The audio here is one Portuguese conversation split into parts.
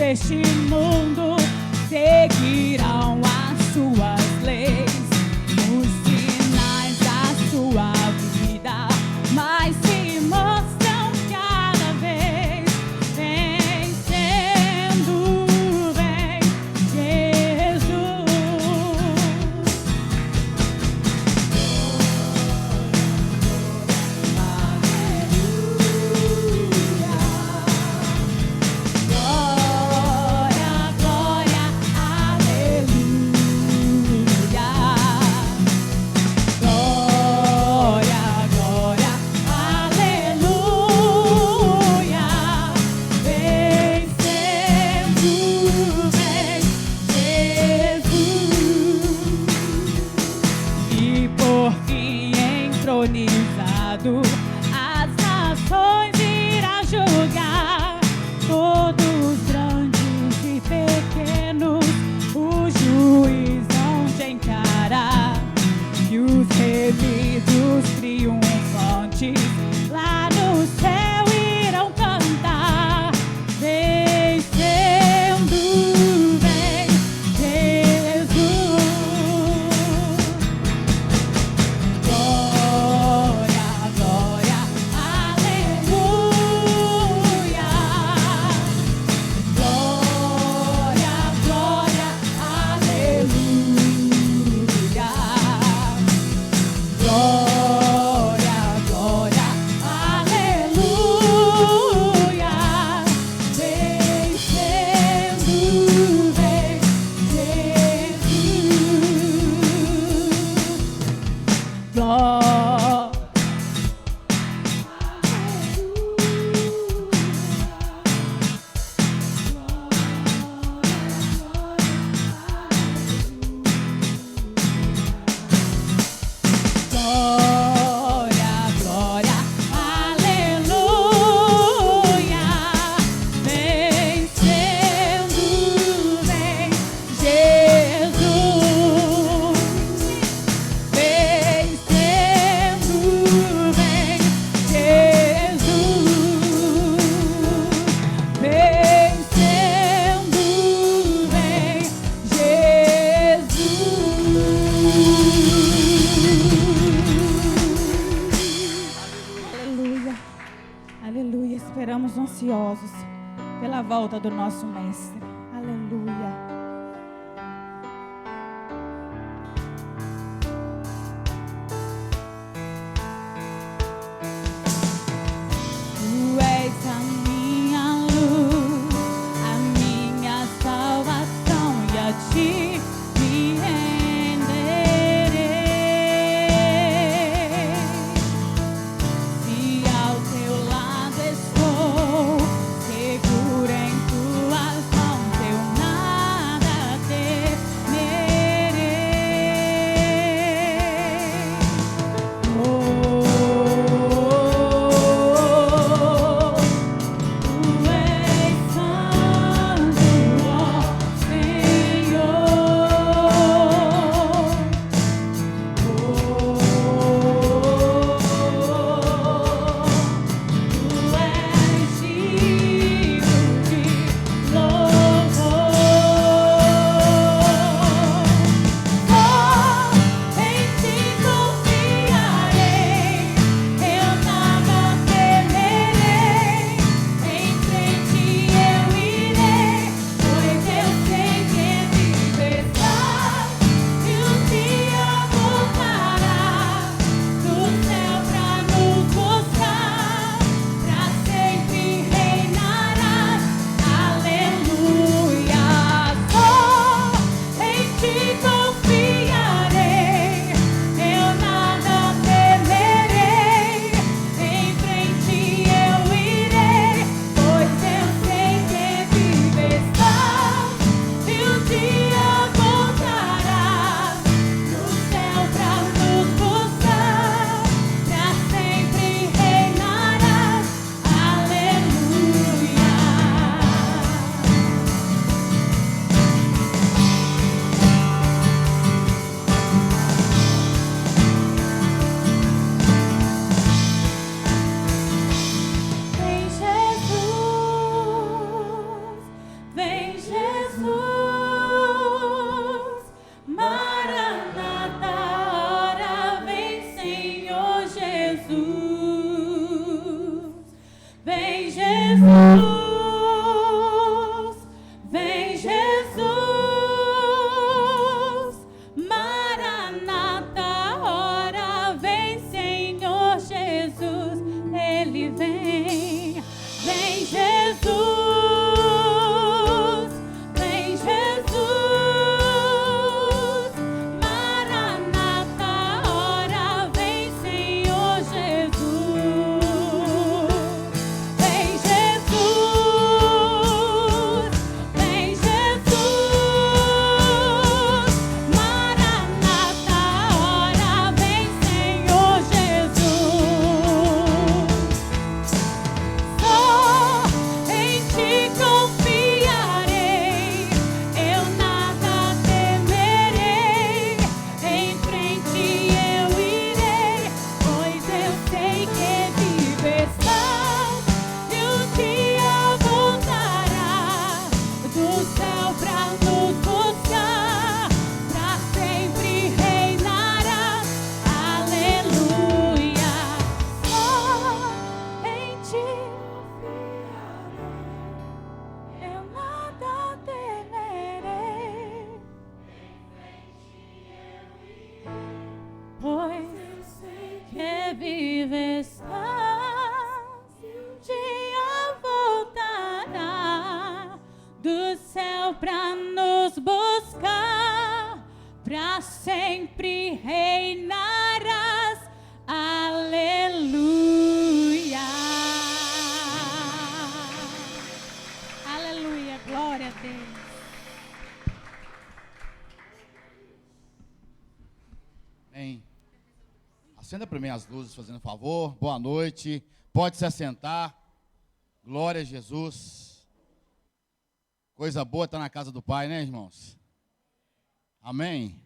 deste mundo seguirão as suas leis, os sinais da sua vida, mas se mostram cada vez vencendo, vem Jesus. Entronizado, as nações irá julgar, todos grandes e pequenos, o juiz hão de encarar, e os remidos triunfantes lá no céu irão cantar, vencendo, vem Jesus. Aleluia, esperamos ansiosos pela volta do nosso Mestre. Aleluia. Tu és a minha luz, a minha salvação, e a ti me renderei. Se ao teu lado estou, seguro em tuas mãos, vem, vem Jesus. Acenda para mim as luzes, fazendo favor. Boa noite. Pode se assentar. Glória a Jesus. Coisa boa estar na casa do Pai, né, irmãos? Amém?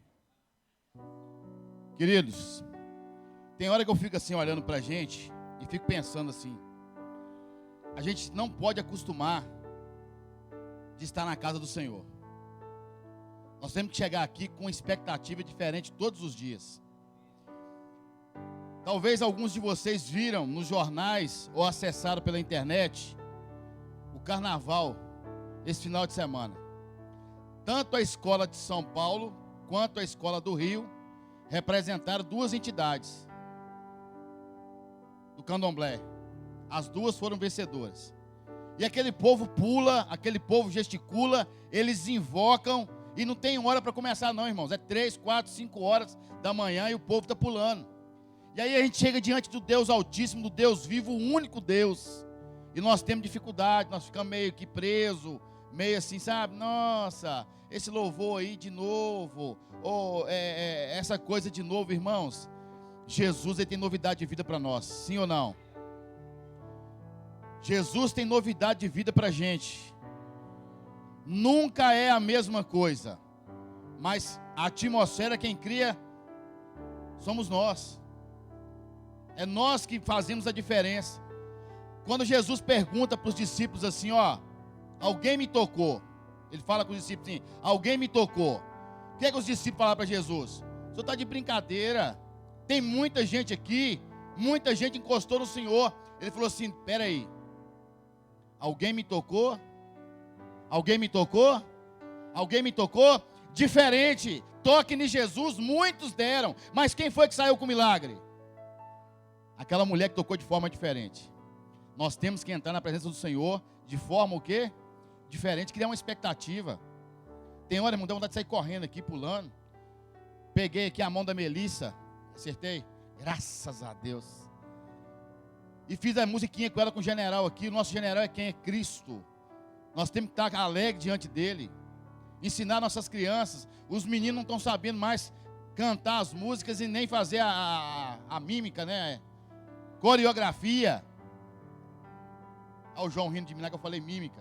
Queridos, tem hora que eu fico assim olhando para a gente e fico pensando assim. A gente não pode acostumar de estar na casa do Senhor. Nós temos que chegar aqui com uma expectativa diferente todos os dias. Talvez alguns de vocês viram nos jornais ou acessaram pela internet o carnaval esse final de semana. Tanto a escola de São Paulo quanto a escola do Rio representaram duas entidades do candomblé. As duas foram vencedoras. E aquele povo pula, aquele povo gesticula, eles invocam e não tem hora para começar não, irmãos. É 3, 4, 5 horas da manhã e o povo está pulando. E aí a gente chega diante do Deus Altíssimo, do Deus vivo, o único Deus. E nós temos dificuldade, nós ficamos meio que presos, meio assim, sabe? Nossa, esse louvor aí de novo, ou essa coisa de novo, irmãos. Jesus, ele tem novidade de vida para nós, sim ou não? Jesus tem novidade de vida para a gente. Nunca é a mesma coisa, mas a atmosfera quem cria somos nós. É nós que fazemos a diferença. Quando Jesus pergunta para os discípulos assim, ó, alguém me tocou. Ele fala com os discípulos assim, alguém me tocou. O que é que os discípulos falaram para Jesus? O senhor está de brincadeira. Tem muita gente aqui, muita gente encostou no Senhor. Ele falou assim, peraí, alguém me tocou? Alguém me tocou? Alguém me tocou? Diferente, toque em Jesus, muitos deram. Mas quem foi que saiu com o milagre? Aquela mulher que tocou de forma diferente. Nós temos que entrar na presença do Senhor de forma o quê? Diferente, criar uma expectativa. Tem hora, irmão, dá vontade de sair correndo aqui, pulando. Peguei aqui a mão da Melissa, acertei, graças a Deus. E fiz a musiquinha com ela com o general aqui. O nosso general é quem? É Cristo. Nós temos que estar alegre diante dele. Ensinar nossas crianças. Os meninos não estão sabendo mais cantar as músicas e nem fazer a mímica, né? Coreografia. Olha o João rindo de mim, que eu falei mímica.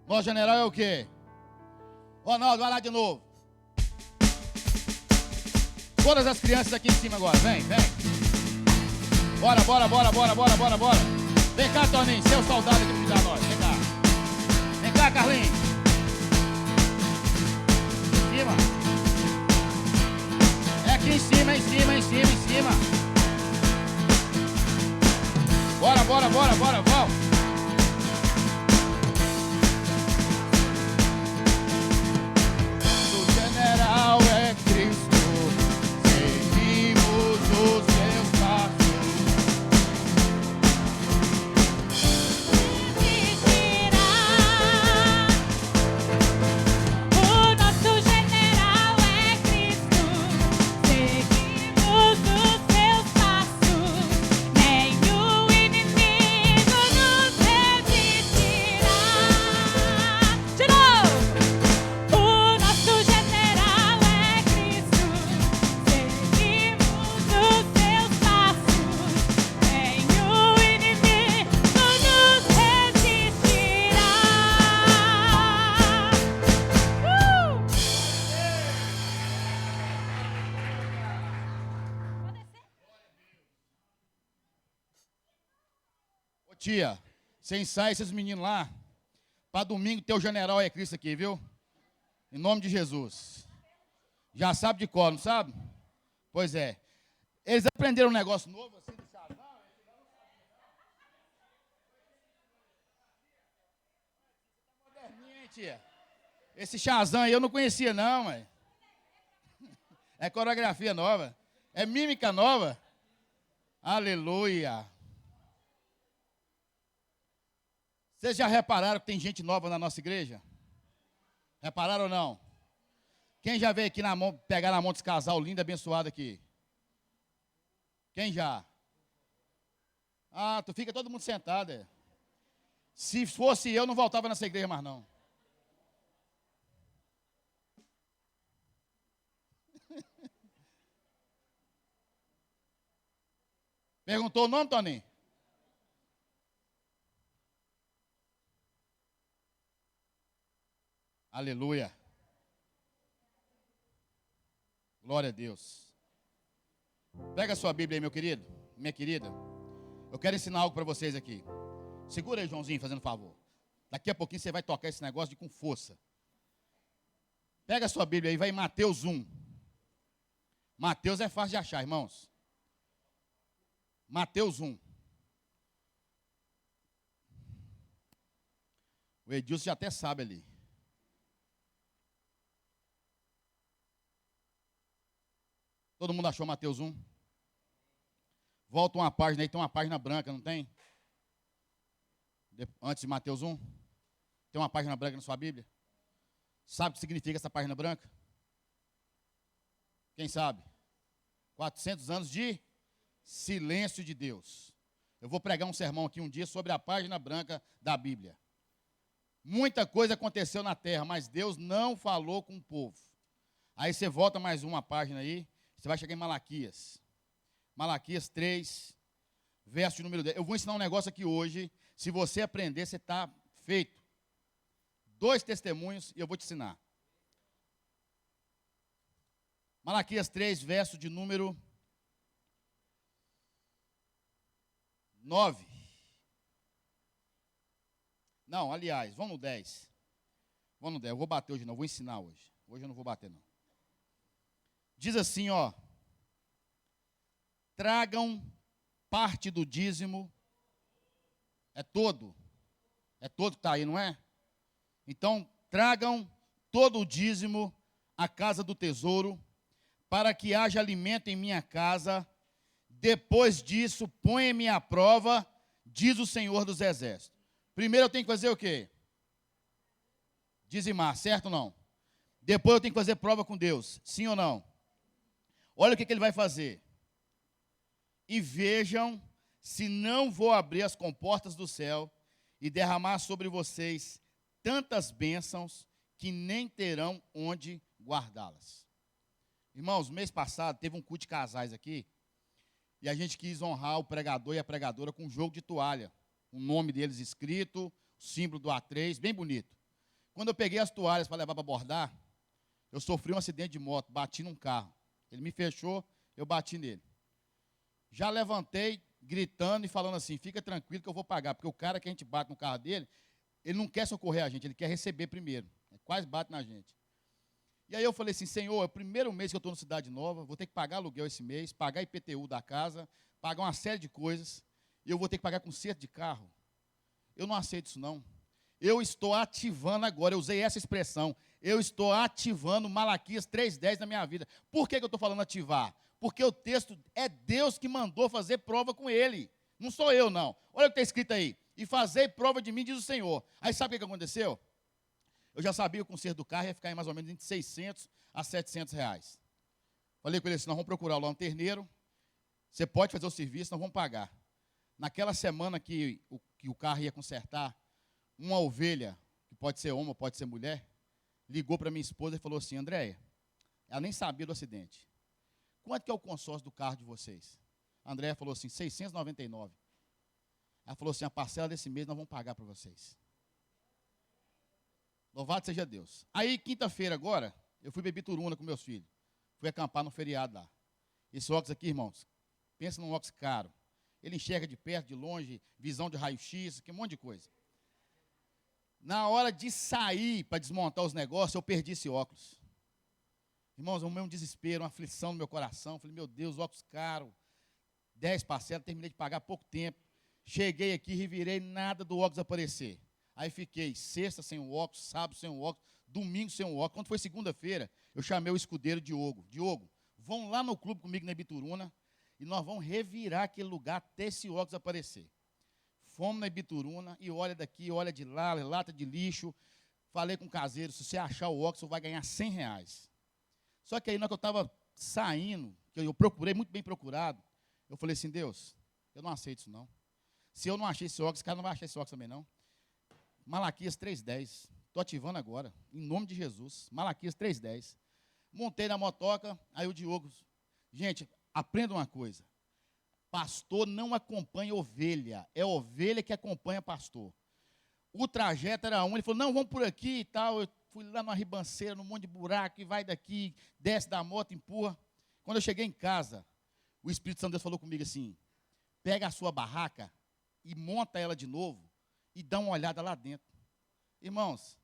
Nosso general é o quê? Ronaldo, vai lá de novo. Todas as crianças aqui em cima agora, vem, vem. Bora, bora, bora, bora, bora, bora, bora. Vem cá, Toninho, seu soldado aqui pra ajudar nós, vem cá. Vem cá, Carlinhos. Em cima. É aqui em cima, em cima, em cima, em cima. Bora, bora, bora, bora, vamos. O general é Cristo, seguimos os seus passos. tia, você ensaia esses meninos lá, para domingo teu general é Cristo aqui, viu? Em nome de Jesus. Já sabe de cor, não sabe? Pois é. Eles aprenderam um negócio novo, assim, de Shazam. Moderninha, hein, tia? Esse Shazam aí eu não conhecia, não, mãe. É coreografia nova. É mímica nova. Aleluia. Vocês já repararam que tem gente nova na nossa igreja? Repararam ou não? Quem já veio aqui na mão, pegar na mão desse casal lindo e abençoado aqui? Quem já? Ah, tu fica todo mundo sentado, é. Se fosse eu, não voltava nessa igreja mais não. Perguntou o nome, Toninho? Aleluia. Glória a Deus. Pega a sua Bíblia aí, meu querido, minha querida. Eu quero ensinar algo para vocês aqui. Segura aí, Joãozinho, fazendo favor. Daqui a pouquinho você vai tocar esse negócio com força. Pega a sua Bíblia aí, vai em Mateus 1. Mateus é fácil de achar, irmãos. Mateus 1. O Edilson já até sabe ali. Todo mundo achou Mateus 1? Volta uma página aí, tem uma página branca, não tem? Antes de Mateus 1? Tem uma página branca na sua Bíblia? Sabe o que significa essa página branca? Quem sabe? 400 anos de silêncio de Deus. Eu vou pregar um sermão aqui um dia sobre a página branca da Bíblia. Muita coisa aconteceu na terra, mas Deus não falou com o povo. Aí você volta mais uma página aí, você vai chegar em Malaquias. Malaquias 3, verso de número 10. Eu vou ensinar um negócio aqui hoje. Se você aprender, você está feito. 2 testemunhos e eu vou te ensinar. Malaquias 3, verso de número 9. Não, aliás, vamos no 10. Vamos no 10. Eu vou bater hoje não, vou ensinar hoje. Hoje eu não vou bater não. Diz assim, ó. Tragam parte do dízimo. É todo. É todo que está aí, não é? Então, tragam todo o dízimo à casa do tesouro, para que haja alimento em minha casa. Depois disso, ponha-me à prova, diz o Senhor dos Exércitos. Primeiro eu tenho que fazer o quê? Dizimar, certo ou não? Depois eu tenho que fazer prova com Deus, sim ou não? Olha o que ele vai fazer. E vejam se não vou abrir as comportas do céu e derramar sobre vocês tantas bênçãos que nem terão onde guardá-las. Irmãos, mês passado teve um culto de casais aqui, e a gente quis honrar o pregador e a pregadora com um jogo de toalha, o nome deles escrito, o símbolo do A3, bem bonito. Quando eu peguei as toalhas para levar para bordar, eu sofri um acidente de moto, bati num carro. Ele me fechou, eu bati nele. Já levantei, gritando e falando assim, fica tranquilo que eu vou pagar, porque o cara que a gente bate no carro dele, ele não quer socorrer a gente, ele quer receber primeiro. Quase bate na gente. E aí eu falei assim, Senhor, é o primeiro mês que eu estou na Cidade Nova, vou ter que pagar aluguel esse mês, pagar IPTU da casa, pagar uma série de coisas, e eu vou ter que pagar conserto de carro. Eu não aceito isso não. Eu estou ativando agora, eu usei essa expressão, eu estou ativando Malaquias 3:10 na minha vida. Por que eu estou falando ativar? Porque o texto é Deus que mandou fazer prova com ele. Não sou eu, não. Olha o que está escrito aí. E fazei prova de mim, diz o Senhor. Aí sabe o que aconteceu? Eu já sabia que o conserto do carro ia ficar em mais ou menos entre 600 a 700 reais. Falei com ele assim, nós vamos procurar o lanterneiro, você pode fazer o serviço, nós vamos pagar. Naquela semana que o carro ia consertar, uma ovelha, que pode ser homem ou pode ser mulher, ligou para minha esposa e falou assim, Andréia, ela nem sabia do acidente. Quanto que é o consórcio do carro de vocês? A Andréia falou assim, 699. Ela falou assim, a parcela desse mês nós vamos pagar para vocês. Louvado seja Deus. Aí, quinta-feira agora, eu fui beber Turuna com meus filhos. Fui acampar no feriado lá. Esse óculos aqui, irmãos, pensa num óculos caro. Ele enxerga de perto, de longe, visão de raio-x, um monte de coisa. Na hora de sair para desmontar os negócios, eu perdi esse óculos. Irmãos, o meu desespero, uma aflição no meu coração. Falei, meu Deus, óculos caro, 10 parcelas, terminei de pagar há pouco tempo. Cheguei aqui, revirei, nada do óculos aparecer. Aí fiquei sexta sem o óculos, sábado sem o óculos, domingo sem o óculos. Quando foi segunda-feira, eu chamei o escudeiro Diogo. Diogo, vão lá no clube comigo na Ibituruna e nós vamos revirar aquele lugar até esse óculos aparecer. Fomos na Ibituruna e olha daqui, olha de lá, lata de lixo. Falei com o caseiro, se você achar o óculos, você vai ganhar R$100. Só que aí, na hora que eu estava saindo, que eu procurei, muito bem procurado, eu falei assim, Deus, eu não aceito isso não. Se eu não achei esse óculos, esse cara não vai achar esse óculos também não. Malaquias 3:10. Estou ativando agora, em nome de Jesus. Malaquias 3:10. Montei na motoca, aí o Diogo. Gente, aprenda uma coisa. Pastor não acompanha ovelha. É ovelha que acompanha pastor. O trajeto era ele falou, não, vamos por aqui e tal. Eu fui lá numa ribanceira, num monte de buraco, e vai daqui, desce da moto, empurra. Quando eu cheguei em casa, o Espírito Santo de Deus falou comigo assim, pega a sua barraca e monta ela de novo e dá uma olhada lá dentro. Irmãos,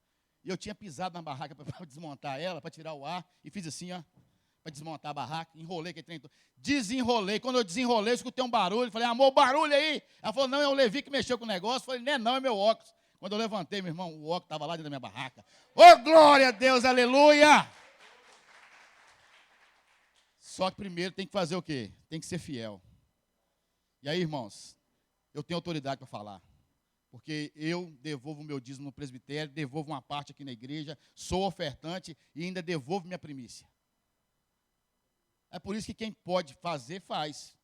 eu tinha pisado na barraca para desmontar ela, para tirar o ar, e fiz assim, ó, para desmontar a barraca, enrolei aquele trem, desenrolei. Quando eu desenrolei, eu escutei um barulho, falei, amor, barulho aí. Ela falou, não, é o Levi que mexeu com o negócio. Eu falei, não, é meu óculos. Quando eu levantei, meu irmão, o óculos estava lá dentro da minha barraca. Ô, glória a Deus, aleluia! Só que primeiro tem que fazer o quê? Tem que ser fiel. E aí, irmãos, eu tenho autoridade para falar. Porque eu devolvo o meu dízimo no presbitério, devolvo uma parte aqui na igreja, sou ofertante e ainda devolvo minha primícia. É por isso que quem pode fazer, faz.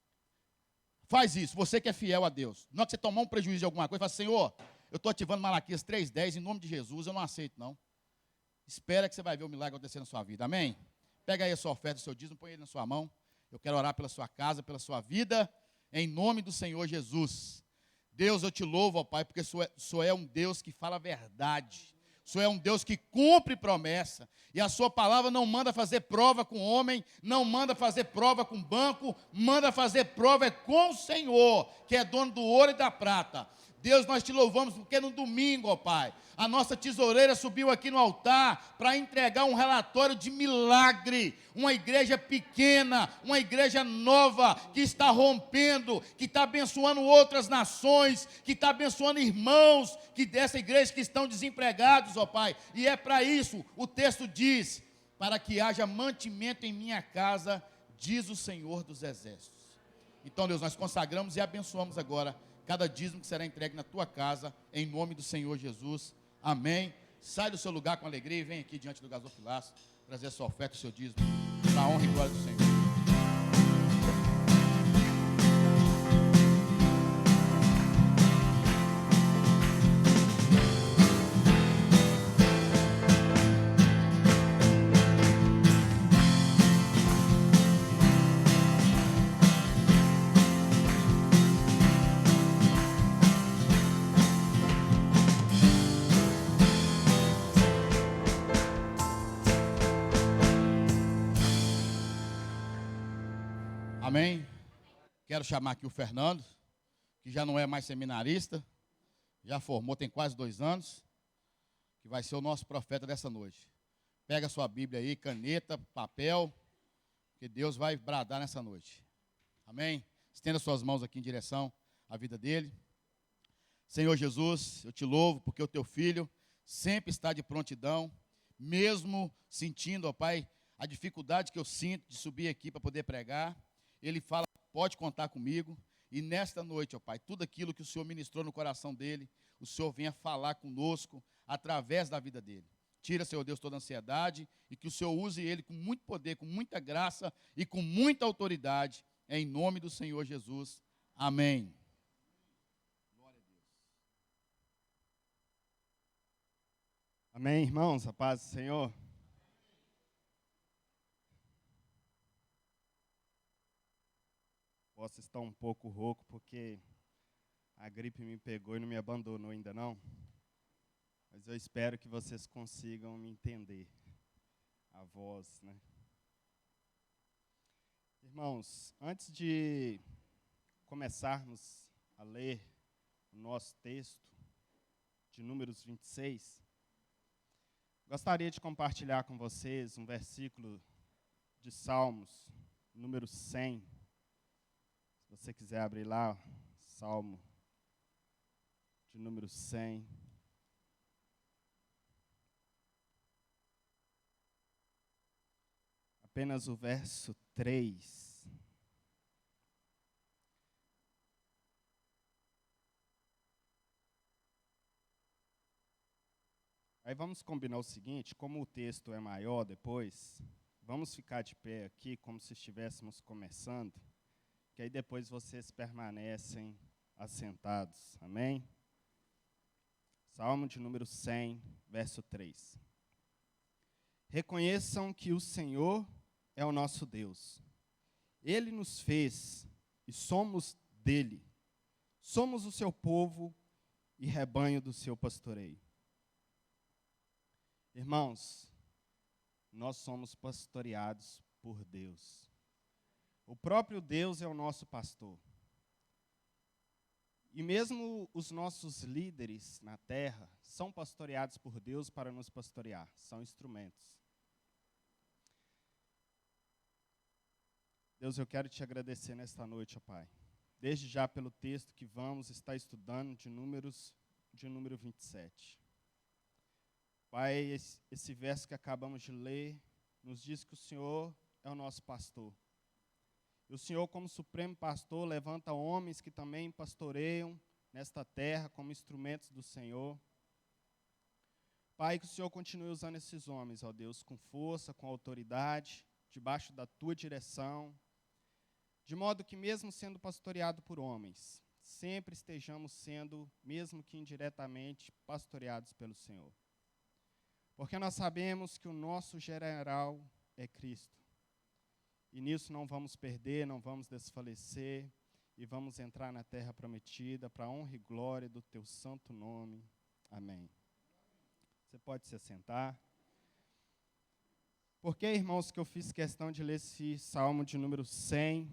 Faz isso, você que é fiel a Deus. Na hora que você tomar um prejuízo de alguma coisa, fala, Senhor, eu estou ativando Malaquias 3:10, em nome de Jesus, eu não aceito não. Espera que você vai ver o milagre acontecer na sua vida, amém? Pega aí a sua oferta, o seu dízimo, põe ele na sua mão. Eu quero orar pela sua casa, pela sua vida, em nome do Senhor Jesus. Deus, eu te louvo, ó Pai, porque o Senhor é um Deus que fala a verdade. O Senhor é um Deus que cumpre promessa. E a sua palavra não manda fazer prova com homem, não manda fazer prova com banco, manda fazer prova com o Senhor, que é dono do ouro e da prata. Deus, nós te louvamos porque no domingo, ó Pai, a nossa tesoureira subiu aqui no altar para entregar um relatório de milagre. Uma igreja pequena, uma igreja nova, que está rompendo, que está abençoando outras nações, que está abençoando irmãos que dessa igreja que estão desempregados, ó Pai. E é para isso, o texto diz, para que haja mantimento em minha casa, diz o Senhor dos Exércitos. Então, Deus, nós consagramos e abençoamos agora cada dízimo que será entregue na tua casa, em nome do Senhor Jesus. Amém. Sai do seu lugar com alegria e vem aqui diante do gasofilaço trazer a sua oferta, o seu dízimo, para a honra e glória do Senhor. Amém? Quero chamar aqui o Fernando, que já não é mais seminarista, já formou, tem quase 2 anos, que vai ser o nosso profeta dessa noite. Pega a sua Bíblia aí, caneta, papel, que Deus vai bradar nessa noite. Amém? Estenda suas mãos aqui em direção à vida dele. Senhor Jesus, eu te louvo porque o teu filho sempre está de prontidão, mesmo sentindo, ó Pai, a dificuldade que eu sinto de subir aqui para poder pregar. Ele fala, pode contar comigo. E nesta noite, ó Pai, tudo aquilo que o Senhor ministrou no coração dele, o Senhor venha falar conosco através da vida dele. Tira, Senhor Deus, toda a ansiedade e que o Senhor use ele com muito poder, com muita graça e com muita autoridade, em nome do Senhor Jesus. Amém. Glória a Deus. Amém, irmãos, a paz do Senhor. Posso estar um pouco rouco porque a gripe me pegou e não me abandonou ainda não. Mas eu espero que vocês consigam me entender. A voz, né? Irmãos, antes de começarmos a ler o nosso texto de Números 26, gostaria de compartilhar com vocês um versículo de Salmos, número 100. Se você quiser abrir lá, Salmo de número 100. Apenas o verso 3. Aí vamos combinar o seguinte, como o texto é maior depois, vamos ficar de pé aqui como se estivéssemos começando, que aí depois vocês permanecem assentados, amém? Salmo de número 100, verso 3. Reconheçam que o Senhor é o nosso Deus. Ele nos fez e somos dele. Somos o seu povo e rebanho do seu pastoreio. Irmãos, nós somos pastoreados por Deus. O próprio Deus é o nosso pastor. E mesmo os nossos líderes na terra são pastoreados por Deus para nos pastorear, são instrumentos. Deus, eu quero te agradecer nesta noite, ó Pai. Desde já pelo texto que vamos estar estudando de número 27. Pai, esse verso que acabamos de ler nos diz que o Senhor é o nosso pastor. E o Senhor, como supremo pastor, levanta homens que também pastoreiam nesta terra como instrumentos do Senhor. Pai, que o Senhor continue usando esses homens, ó Deus, com força, com autoridade, debaixo da tua direção, de modo que mesmo sendo pastoreado por homens, sempre estejamos sendo, mesmo que indiretamente, pastoreados pelo Senhor. Porque nós sabemos que o nosso general é Cristo. E nisso não vamos perder, não vamos desfalecer, e vamos entrar na terra prometida, para a honra e glória do teu santo nome. Amém. Você pode se assentar. Por que, irmãos, que eu fiz questão de ler esse salmo de número 100,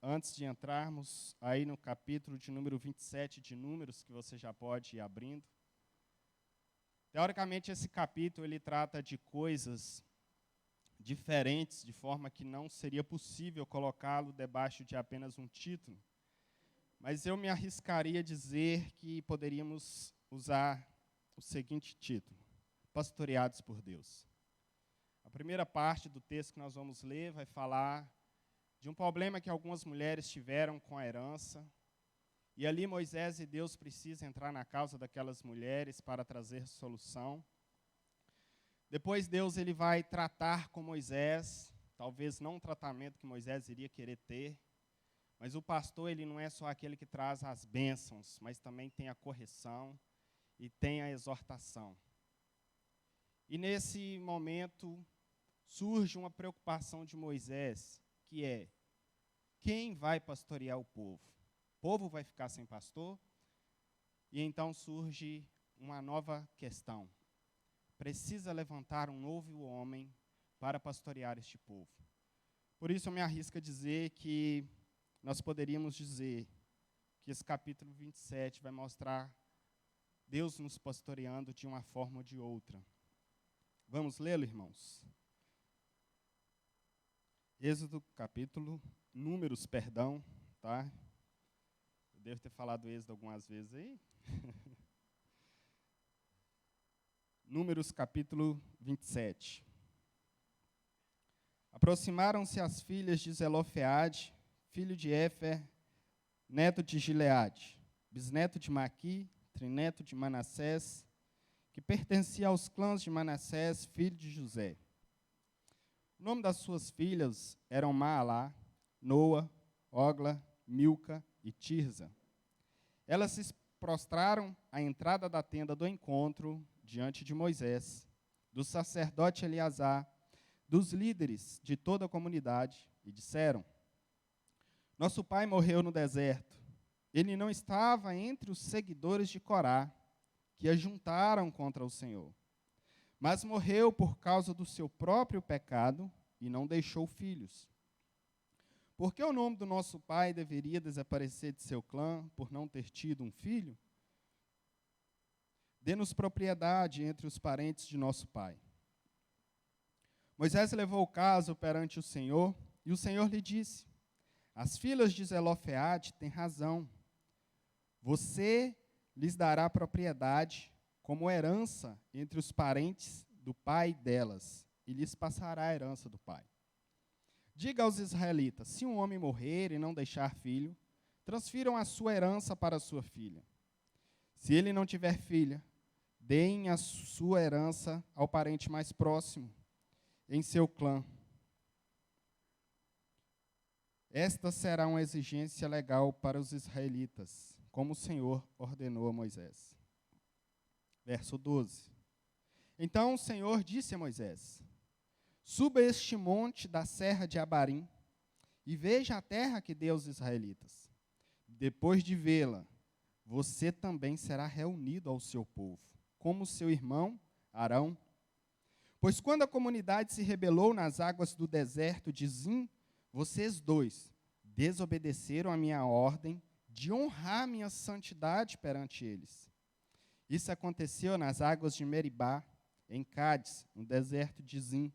antes de entrarmos aí no capítulo de número 27 de Números, que você já pode ir abrindo? Teoricamente, esse capítulo ele trata de coisas diferentes, de forma que não seria possível colocá-lo debaixo de apenas um título. Mas eu me arriscaria a dizer que poderíamos usar o seguinte título: Pastoreados por Deus. A primeira parte do texto que nós vamos ler vai falar de um problema que algumas mulheres tiveram com a herança. E ali Moisés e Deus precisam entrar na causa daquelas mulheres para trazer solução. Depois Deus ele vai tratar com Moisés, talvez não um tratamento que Moisés iria querer ter, mas o pastor ele não é só aquele que traz as bênçãos, mas também tem a correção e tem a exortação. E nesse momento surge uma preocupação de Moisés, que é: quem vai pastorear o povo? O povo vai ficar sem pastor? E então surge uma nova questão. Precisa levantar um novo homem para pastorear este povo. Por isso eu me arrisco a dizer que nós poderíamos dizer que esse capítulo 27 vai mostrar Deus nos pastoreando de uma forma ou de outra. Vamos lê-lo, irmãos? Números, tá? Eu devo ter falado Êxodo algumas vezes aí. Números capítulo 27. Aproximaram-se as filhas de Zelofeade, filho de Éfer, neto de Gileade, bisneto de Maqui, trineto de Manassés, que pertencia aos clãs de Manassés, filho de José. O nome das suas filhas eram Maalá, Noa, Ogla, Milca e Tirza. Elas se prostraram à entrada da tenda do encontro diante de Moisés, do sacerdote Eleazar, dos líderes de toda a comunidade, e disseram: Nosso pai morreu no deserto. Ele não estava entre os seguidores de Corá, que ajuntaram contra o Senhor, mas morreu por causa do seu próprio pecado e não deixou filhos. Por que o nome do nosso pai deveria desaparecer de seu clã por não ter tido um filho? Dê-nos propriedade entre os parentes de nosso pai. Moisés levou o caso perante o Senhor, e o Senhor lhe disse: as filhas de Zelofeade têm razão. Você lhes dará propriedade como herança entre os parentes do pai delas, e lhes passará a herança do pai. Diga aos israelitas: se um homem morrer e não deixar filho, transfiram a sua herança para a sua filha. Se ele não tiver filha, deem a sua herança ao parente mais próximo em seu clã. Esta será uma exigência legal para os israelitas, como o Senhor ordenou a Moisés. Verso 12. Então o Senhor disse a Moisés: suba este monte da serra de Abarim e veja a terra que deu aos israelitas. Depois de vê-la, você também será reunido ao seu povo, como seu irmão Arão. Pois quando a comunidade se rebelou nas águas do deserto de Zim, vocês dois desobedeceram a minha ordem de honrar minha santidade perante eles. Isso aconteceu nas águas de Meribá, em Cádiz, no deserto de Zim.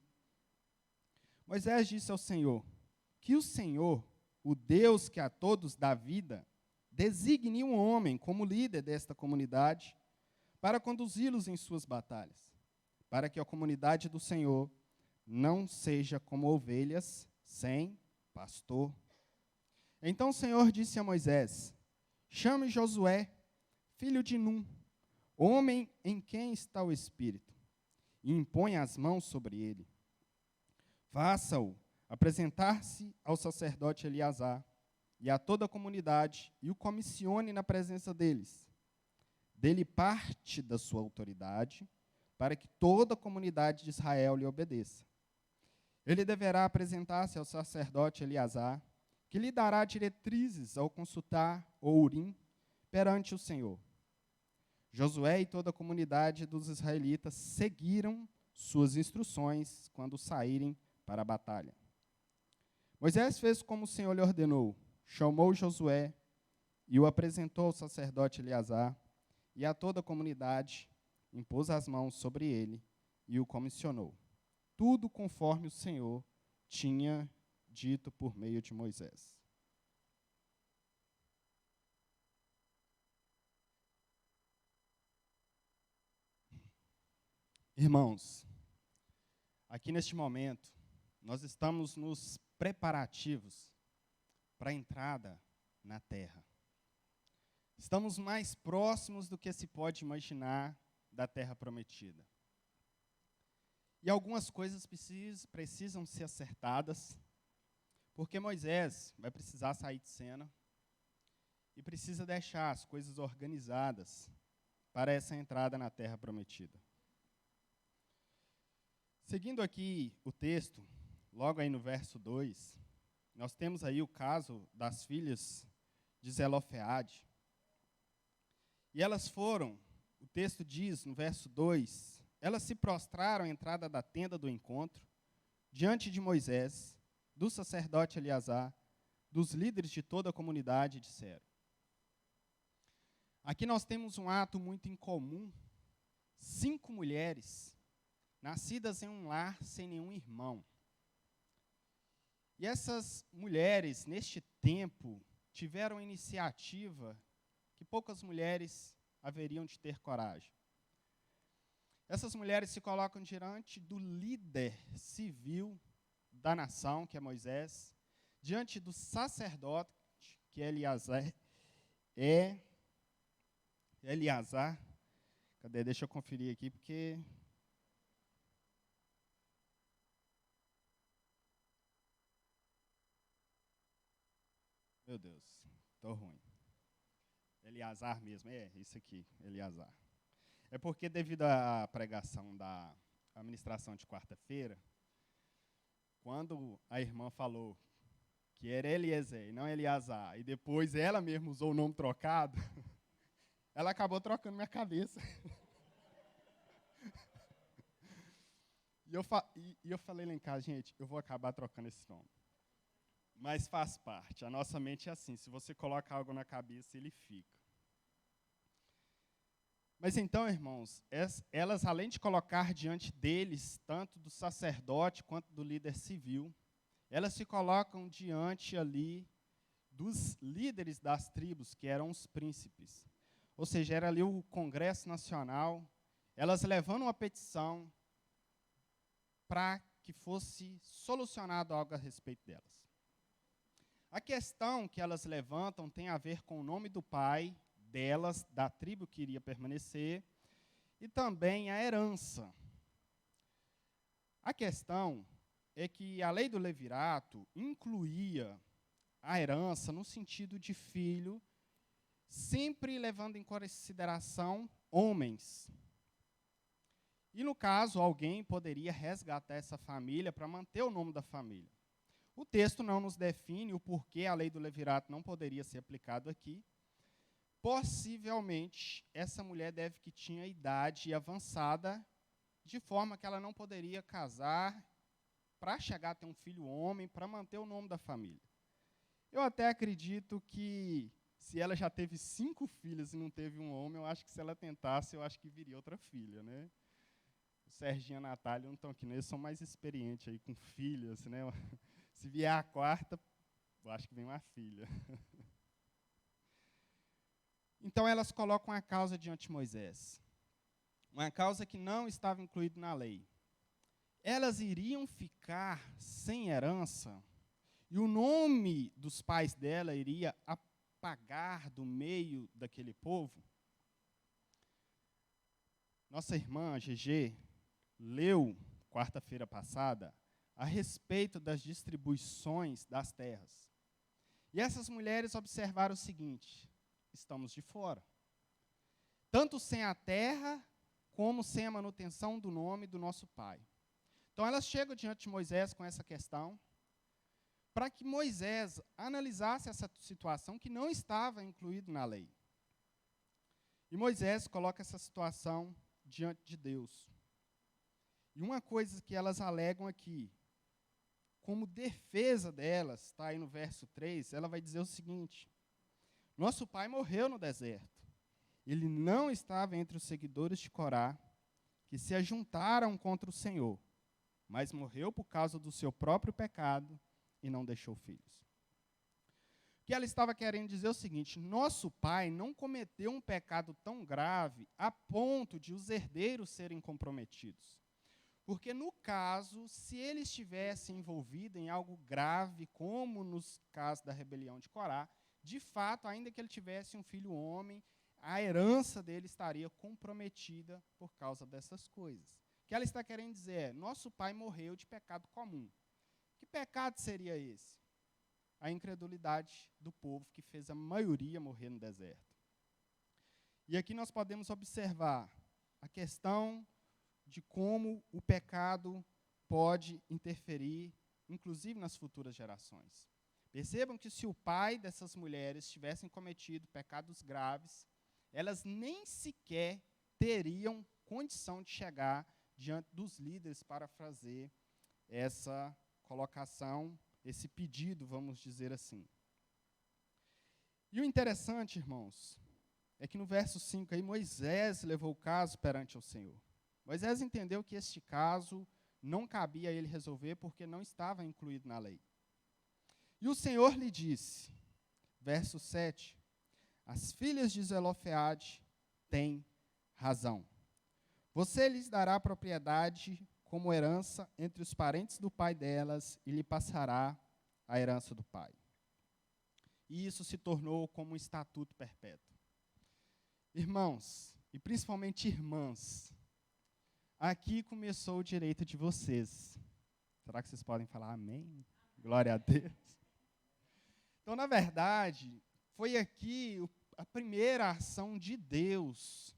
Moisés disse ao Senhor: que o Senhor, o Deus que a todos dá vida, designe um homem como líder desta comunidade para conduzi-los em suas batalhas, para que a comunidade do Senhor não seja como ovelhas sem pastor. Então o Senhor disse a Moisés: chame Josué, filho de Num, homem em quem está o Espírito, e imponha as mãos sobre ele. Faça-o apresentar-se ao sacerdote Eleazar e a toda a comunidade, e o comissione na presença deles. Dê-lhe parte da sua autoridade, para que toda a comunidade de Israel lhe obedeça. Ele deverá apresentar-se ao sacerdote Eleazar, que lhe dará diretrizes ao consultar o Urim perante o Senhor. Josué e toda a comunidade dos israelitas seguiram suas instruções quando saírem para a batalha. Moisés fez como o Senhor lhe ordenou, chamou Josué e o apresentou ao sacerdote Eleazar e a toda a comunidade, impôs as mãos sobre ele e o comissionou. Tudo conforme o Senhor tinha dito por meio de Moisés. Irmãos, aqui neste momento, nós estamos nos preparativos para a entrada na terra. Estamos mais próximos do que se pode imaginar da terra prometida. E algumas coisas precisam ser acertadas, porque Moisés vai precisar sair de cena e precisa deixar as coisas organizadas para essa entrada na terra prometida. Seguindo aqui o texto, logo aí no verso 2, nós temos aí o caso das filhas de Zelofeade. E elas foram, o texto diz no verso 2, elas se prostraram à entrada da tenda do encontro, diante de Moisés, do sacerdote Eleazar, dos líderes de toda a comunidade, e disseram. Aqui nós temos um ato muito incomum, 5 mulheres, nascidas em um lar sem nenhum irmão. E essas mulheres, neste tempo, tiveram iniciativa que poucas mulheres haveriam de ter coragem. Essas mulheres se colocam diante do líder civil da nação, que é Moisés, diante do sacerdote, que é Eleazar. Cadê? Deixa eu conferir aqui, porque... Meu Deus, estou ruim. Eleazar mesmo, isso aqui, Eleazar. É porque devido à pregação da administração de quarta-feira, quando a irmã falou que era Eliezer e não Eleazar, e depois ela mesma usou o nome trocado, ela acabou trocando minha cabeça. E eu falei lá em casa, gente, eu vou acabar trocando esse nome. Mas faz parte. A nossa mente é assim, se você coloca algo na cabeça, ele fica. Mas então, irmãos, elas, além de colocar diante deles, tanto do sacerdote quanto do líder civil, elas se colocam diante ali dos líderes das tribos, que eram os príncipes. Ou seja, era ali o Congresso Nacional, elas levando uma petição para que fosse solucionado algo a respeito delas. A questão que elas levantam tem a ver com o nome do pai delas, da tribo que iria permanecer, e também a herança. A questão é que a lei do levirato incluía a herança no sentido de filho, sempre levando em consideração homens. E, no caso, alguém poderia resgatar essa família para manter o nome da família. O texto não nos define o porquê a lei do levirato não poderia ser aplicada aqui. Possivelmente, essa mulher deve que tinha idade avançada, de forma que ela não poderia casar para chegar a ter um filho homem, para manter o nome da família. Eu até acredito que, se ela já teve 5 filhos e não teve um homem, eu acho que se ela tentasse, eu acho que viria outra filha, né? O Serginho e a Natália não estão aqui, né? Eles são mais experientes aí com filhas, né? Se vier a 4ª, eu acho que vem uma filha. Então, elas colocam a causa diante de Moisés. Uma causa que não estava incluída na lei. Elas iriam ficar sem herança, e o nome dos pais dela iria apagar do meio daquele povo. Nossa irmã, GG, leu, quarta-feira passada, a respeito das distribuições das terras. E essas mulheres observaram o seguinte: estamos de fora. Tanto sem a terra, como sem a manutenção do nome do nosso pai. Então, elas chegam diante de Moisés com essa questão, para que Moisés analisasse essa situação que não estava incluída na lei. E Moisés coloca essa situação diante de Deus. E uma coisa que elas alegam aqui, como defesa delas, está aí no verso 3, ela vai dizer o seguinte: nosso pai morreu no deserto. Ele não estava entre os seguidores de Corá, que se ajuntaram contra o Senhor, mas morreu por causa do seu próprio pecado e não deixou filhos. O que ela estava querendo dizer é o seguinte: nosso pai não cometeu um pecado tão grave a ponto de os herdeiros serem comprometidos. Porque, no caso, se ele estivesse envolvido em algo grave, como nos casos da rebelião de Corá, de fato, ainda que ele tivesse um filho homem, a herança dele estaria comprometida por causa dessas coisas. O que ela está querendo dizer é: nosso pai morreu de pecado comum. Que pecado seria esse? A incredulidade do povo que fez a maioria morrer no deserto. E aqui nós podemos observar a questão de como o pecado pode interferir, inclusive nas futuras gerações. Percebam que se o pai dessas mulheres tivessem cometido pecados graves, elas nem sequer teriam condição de chegar diante dos líderes para fazer essa colocação, esse pedido, vamos dizer assim. E o interessante, irmãos, é que no verso 5 aí, Moisés levou o caso perante o Senhor. Moisés entendeu que este caso não cabia a ele resolver porque não estava incluído na lei. E o Senhor lhe disse, verso 7, as filhas de Zelofeade têm razão. Você lhes dará propriedade como herança entre os parentes do pai delas e lhe passará a herança do pai. E isso se tornou como um estatuto perpétuo. Irmãos, e principalmente irmãs, aqui começou o direito de vocês. Será que vocês podem falar amém? Glória a Deus. Então, na verdade, foi aqui a primeira ação de Deus,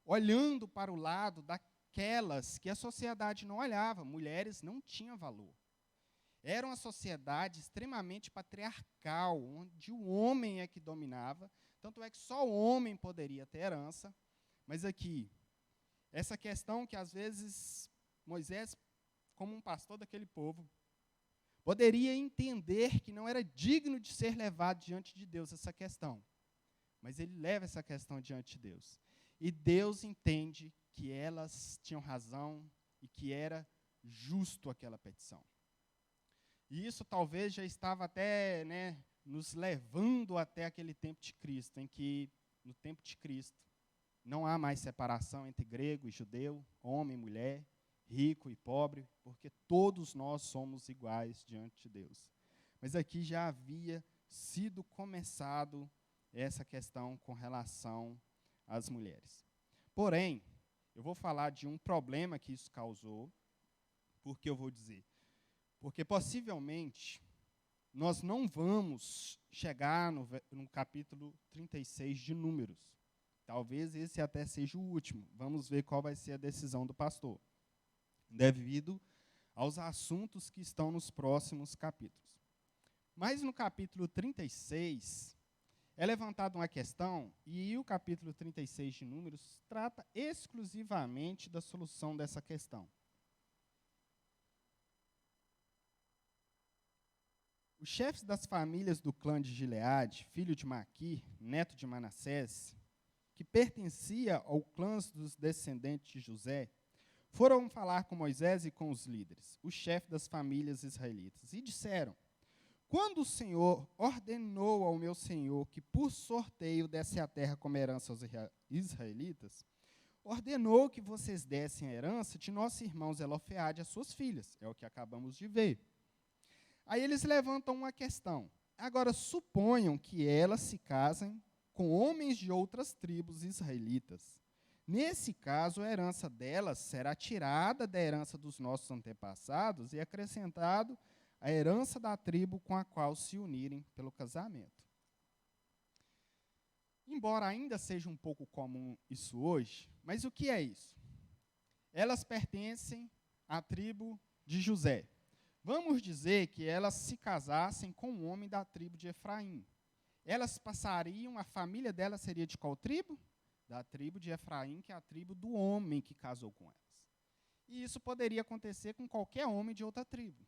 olhando para o lado daquelas que a sociedade não olhava. Mulheres não tinham valor. Era uma sociedade extremamente patriarcal, onde o homem é que dominava. Tanto é que só o homem poderia ter herança. Mas aqui, essa questão que às vezes Moisés, como um pastor daquele povo, poderia entender que não era digno de ser levado diante de Deus essa questão. Mas ele leva essa questão diante de Deus. E Deus entende que elas tinham razão e que era justo aquela petição. E isso talvez já estava até, nos levando até aquele tempo de Cristo, em que, no tempo de Cristo, não há mais separação entre grego e judeu, homem e mulher, rico e pobre, porque todos nós somos iguais diante de Deus. Mas aqui já havia sido começado essa questão com relação às mulheres. Porém, eu vou falar de um problema que isso causou, porque eu vou dizer, porque possivelmente nós não vamos chegar no capítulo 36 de Números. Talvez esse até seja o último. Vamos ver qual vai ser a decisão do pastor, devido aos assuntos que estão nos próximos capítulos. Mas no capítulo 36, é levantada uma questão, e o capítulo 36 de Números trata exclusivamente da solução dessa questão. Os chefes das famílias do clã de Gileade, filho de Maquir, neto de Manassés, que pertencia ao clã dos descendentes de José, foram falar com Moisés e com os líderes, os chefes das famílias israelitas, e disseram: quando o Senhor ordenou ao meu senhor que por sorteio desse a terra como herança aos israelitas, ordenou que vocês dessem a herança de nosso irmão Zelofeade às suas filhas. É o que acabamos de ver. Aí eles levantam uma questão. Agora, suponham que elas se casem com homens de outras tribos israelitas. Nesse caso, a herança delas será tirada da herança dos nossos antepassados e acrescentado a herança da tribo com a qual se unirem pelo casamento. Embora ainda seja um pouco comum isso hoje, mas o que é isso? Elas pertencem à tribo de José. Vamos dizer que elas se casassem com um homem da tribo de Efraim. Elas passariam, a família delas seria de qual tribo? Da tribo de Efraim, que é a tribo do homem que casou com elas. E isso poderia acontecer com qualquer homem de outra tribo.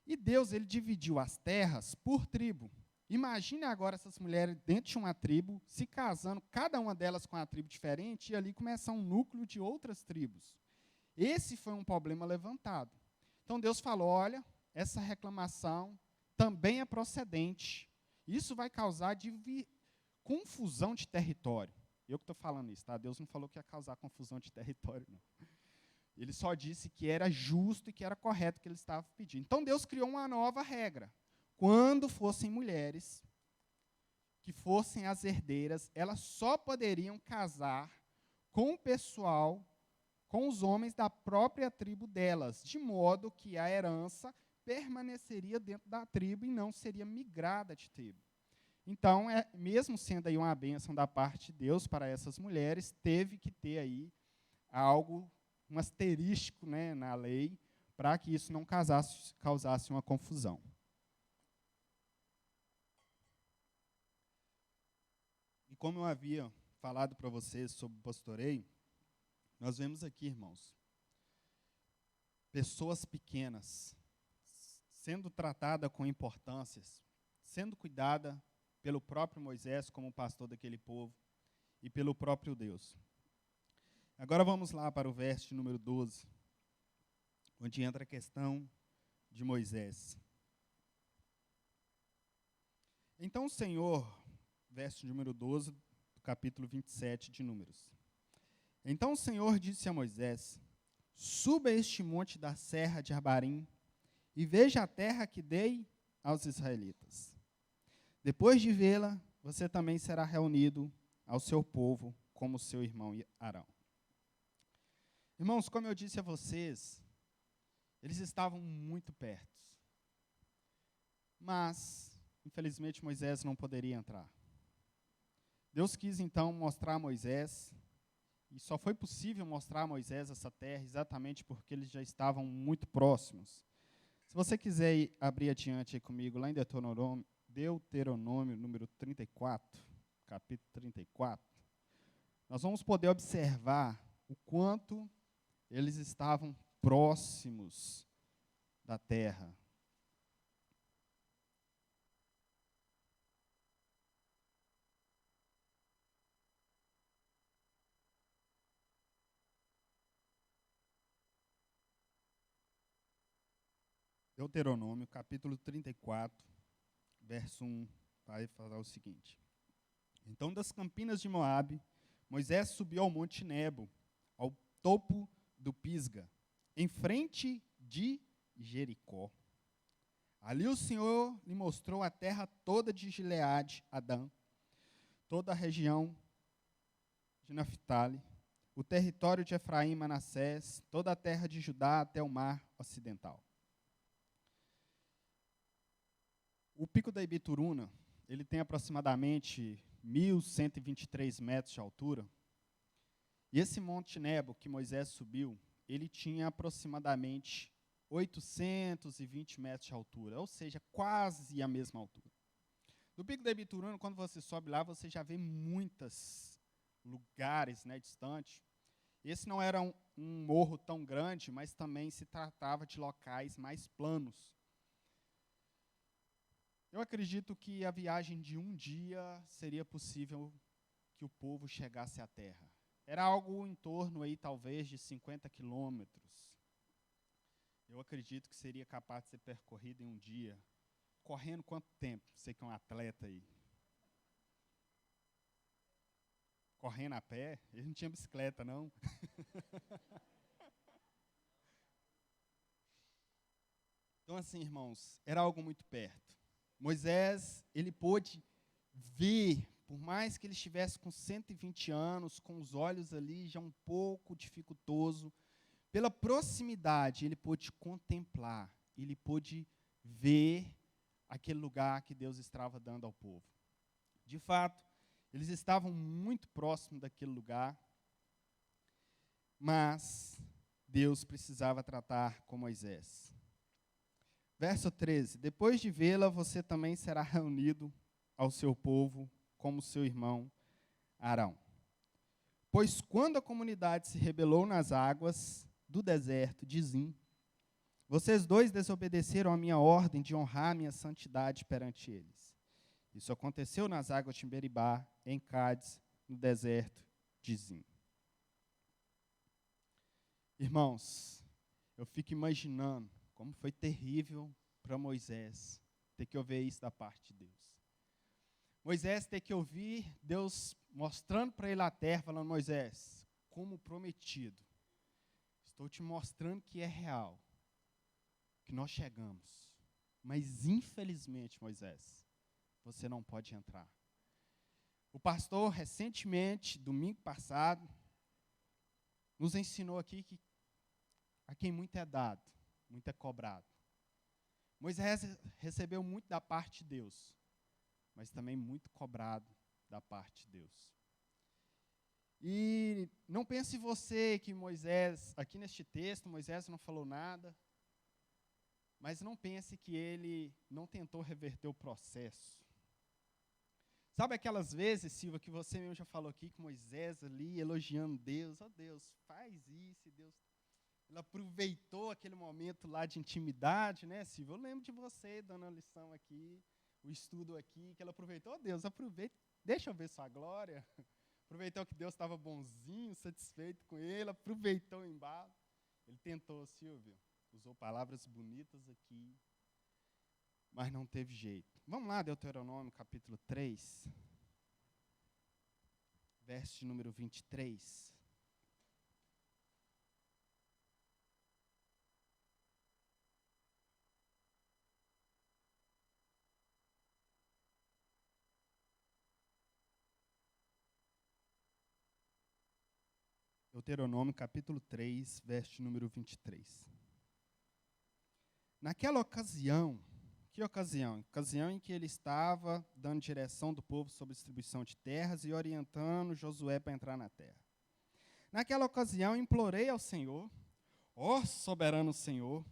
E Deus, ele dividiu as terras por tribo. Imagine agora essas mulheres dentro de uma tribo, se casando, cada uma delas com uma tribo diferente, e ali começar um núcleo de outras tribos. Esse foi um problema levantado. Então Deus falou: olha, essa reclamação também é procedente. Isso vai causar confusão de território. Eu que estou falando isso, tá? Deus não falou que ia causar confusão de território, não. Ele só disse que era justo e que era correto o que ele estava pedindo. Então Deus criou uma nova regra. Quando fossem mulheres que fossem as herdeiras, elas só poderiam casar com o pessoal, com os homens da própria tribo delas, de modo que a herança permaneceria dentro da tribo e não seria migrada de tribo. Então, mesmo sendo aí uma bênção da parte de Deus para essas mulheres, teve que ter aí algo, um asterisco, na lei, para que isso não causasse uma confusão. E como eu havia falado para vocês sobre o pastoreio, nós vemos aqui, irmãos, pessoas pequenas sendo tratadas com importâncias, sendo cuidada pelo próprio Moisés como pastor daquele povo e pelo próprio Deus. Agora vamos lá para o verso de número 12, onde entra a questão de Moisés. Então o Senhor, verso número 12, do capítulo 27 de Números. Então o Senhor disse a Moisés: suba este monte da serra de Abarim e veja a terra que dei aos israelitas. Depois de vê-la, você também será reunido ao seu povo como seu irmão Arão. Irmãos, como eu disse a vocês, eles estavam muito perto. Mas, infelizmente, Moisés não poderia entrar. Deus quis, então, mostrar a Moisés, e só foi possível mostrar a Moisés essa terra exatamente porque eles já estavam muito próximos. Se você quiser abrir adiante aí comigo, lá em Deuteronômio número 34, capítulo 34, nós vamos poder observar o quanto eles estavam próximos da terra. Deuteronômio, capítulo 34, verso 1, vai falar o seguinte. Então, das campinas de Moabe, Moisés subiu ao monte Nebo, ao topo do Pisga, em frente de Jericó. Ali o Senhor lhe mostrou a terra toda de Gileade, Adã, toda a região de Naftali, o território de Efraim e Manassés, toda a terra de Judá até o mar ocidental. O pico da Ibituruna, ele tem aproximadamente 1.123 metros de altura. E esse monte Nebo que Moisés subiu, ele tinha aproximadamente 820 metros de altura, ou seja, quase a mesma altura. No pico da Ibituruna, quando você sobe lá, você já vê muitos lugares, né, distantes. Esse não era um morro tão grande, mas também se tratava de locais mais planos. Eu acredito que a viagem de um dia seria possível que o povo chegasse à terra. Era algo em torno aí, talvez, de 50 quilômetros. Eu acredito que seria capaz de ser percorrido em um dia. Correndo quanto tempo? Você que é um atleta aí. Correndo a pé? Ele não tinha bicicleta, não. Então, assim, irmãos, era algo muito perto. Moisés, ele pôde ver, por mais que ele estivesse com 120 anos, com os olhos ali já um pouco dificultoso, pela proximidade, ele pôde contemplar, ele pôde ver aquele lugar que Deus estava dando ao povo. De fato, eles estavam muito próximos daquele lugar, mas Deus precisava tratar com Moisés. Verso 13, depois de vê-la, você também será reunido ao seu povo, como seu irmão Arão. Pois quando a comunidade se rebelou nas águas do deserto de Zim, vocês dois desobedeceram a minha ordem de honrar a minha santidade perante eles. Isso aconteceu nas águas de Meribá, em Cádiz, no deserto de Zim. Irmãos, eu fico imaginando como foi terrível para Moisés ter que ouvir isso da parte de Deus. Moisés ter que ouvir Deus mostrando para ele a terra, falando, Moisés, como prometido, estou te mostrando que é real, que nós chegamos. Mas, infelizmente, Moisés, você não pode entrar. O pastor, recentemente, domingo passado, nos ensinou aqui que a quem muito é dado, muito é cobrado. Moisés recebeu muito da parte de Deus, mas também muito cobrado da parte de Deus. E não pense você que Moisés, aqui neste texto, Moisés não falou nada, mas não pense que ele não tentou reverter o processo. Sabe aquelas vezes, Silva, que você mesmo já falou aqui, que Moisés ali elogiando Deus, Deus, faz isso, Deus. Ele aproveitou aquele momento lá de intimidade, né, Silva? Eu lembro de você dando a lição aqui, o estudo aqui, que ela aproveitou, Deus, aproveita, deixa eu ver sua glória. Aproveitou que Deus estava bonzinho, satisfeito com ele, aproveitou o embalo. Ele tentou, Silvio, usou palavras bonitas aqui, mas não teve jeito. Vamos lá, Deuteronômio, capítulo 3, verso de número 23. Deuteronômio, capítulo 3, verso número 23. Naquela ocasião, que ocasião? Ocasião em que ele estava dando direção do povo sobre distribuição de terras e orientando Josué para entrar na terra. Naquela ocasião, implorei ao Senhor, ó soberano Senhor,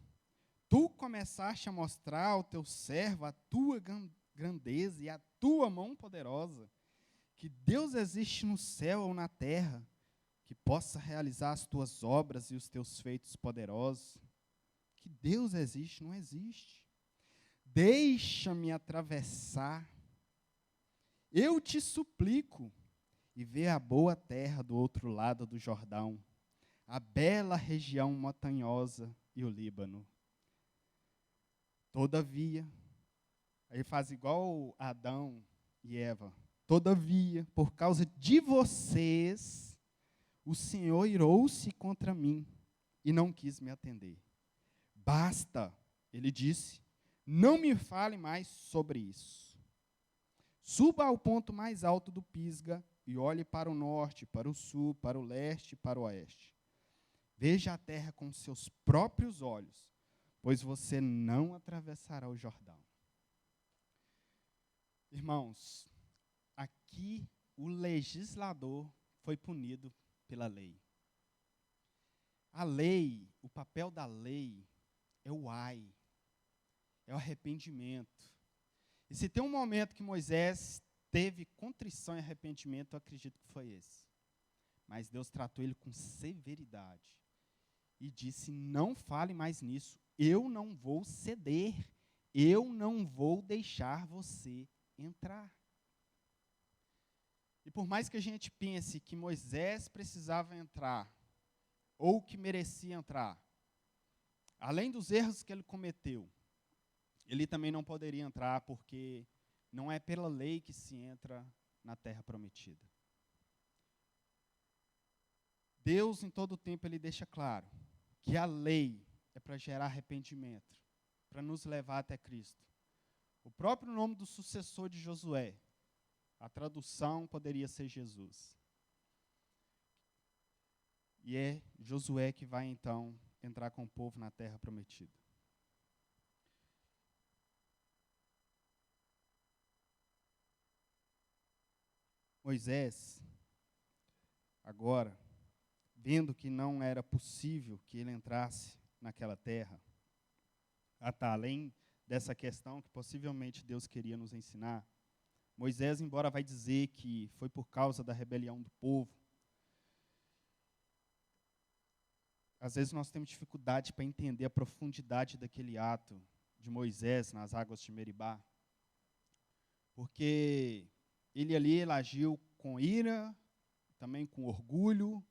tu começaste a mostrar ao teu servo a tua grandeza e a tua mão poderosa, que Deus existe no céu ou na terra, que possa realizar as tuas obras e os teus feitos poderosos. Que Deus existe, não existe. Deixa-me atravessar. Eu te suplico e ver a boa terra do outro lado do Jordão, a bela região montanhosa e o Líbano. Todavia, aí faz igual Adão e Eva. Todavia, por causa de vocês, o Senhor irou-se contra mim e não quis me atender. Basta, ele disse, não me fale mais sobre isso. Suba ao ponto mais alto do Pisga e olhe para o norte, para o sul, para o leste e para o oeste. Veja a terra com seus próprios olhos, pois você não atravessará o Jordão. Irmãos, aqui o legislador foi punido pela lei. A lei, o papel da lei é o ai, é o arrependimento. E se tem um momento que Moisés teve contrição e arrependimento, eu acredito que foi esse. Mas Deus tratou ele com severidade e disse, não fale mais nisso, eu não vou ceder, eu não vou deixar você entrar. E por mais que a gente pense que Moisés precisava entrar, ou que merecia entrar, além dos erros que ele cometeu, ele também não poderia entrar, porque não é pela lei que se entra na terra prometida. Deus, em todo o tempo, ele deixa claro que a lei é para gerar arrependimento, para nos levar até Cristo. O próprio nome do sucessor de Josué, a tradução poderia ser Jesus. E é Josué que vai, então, entrar com o povo na terra prometida. Moisés, agora, vendo que não era possível que ele entrasse naquela terra, além dessa questão que possivelmente Deus queria nos ensinar, Moisés, embora vai dizer que foi por causa da rebelião do povo, às vezes nós temos dificuldade para entender a profundidade daquele ato de Moisés nas águas de Meribá, porque ele agiu com ira, também com orgulho,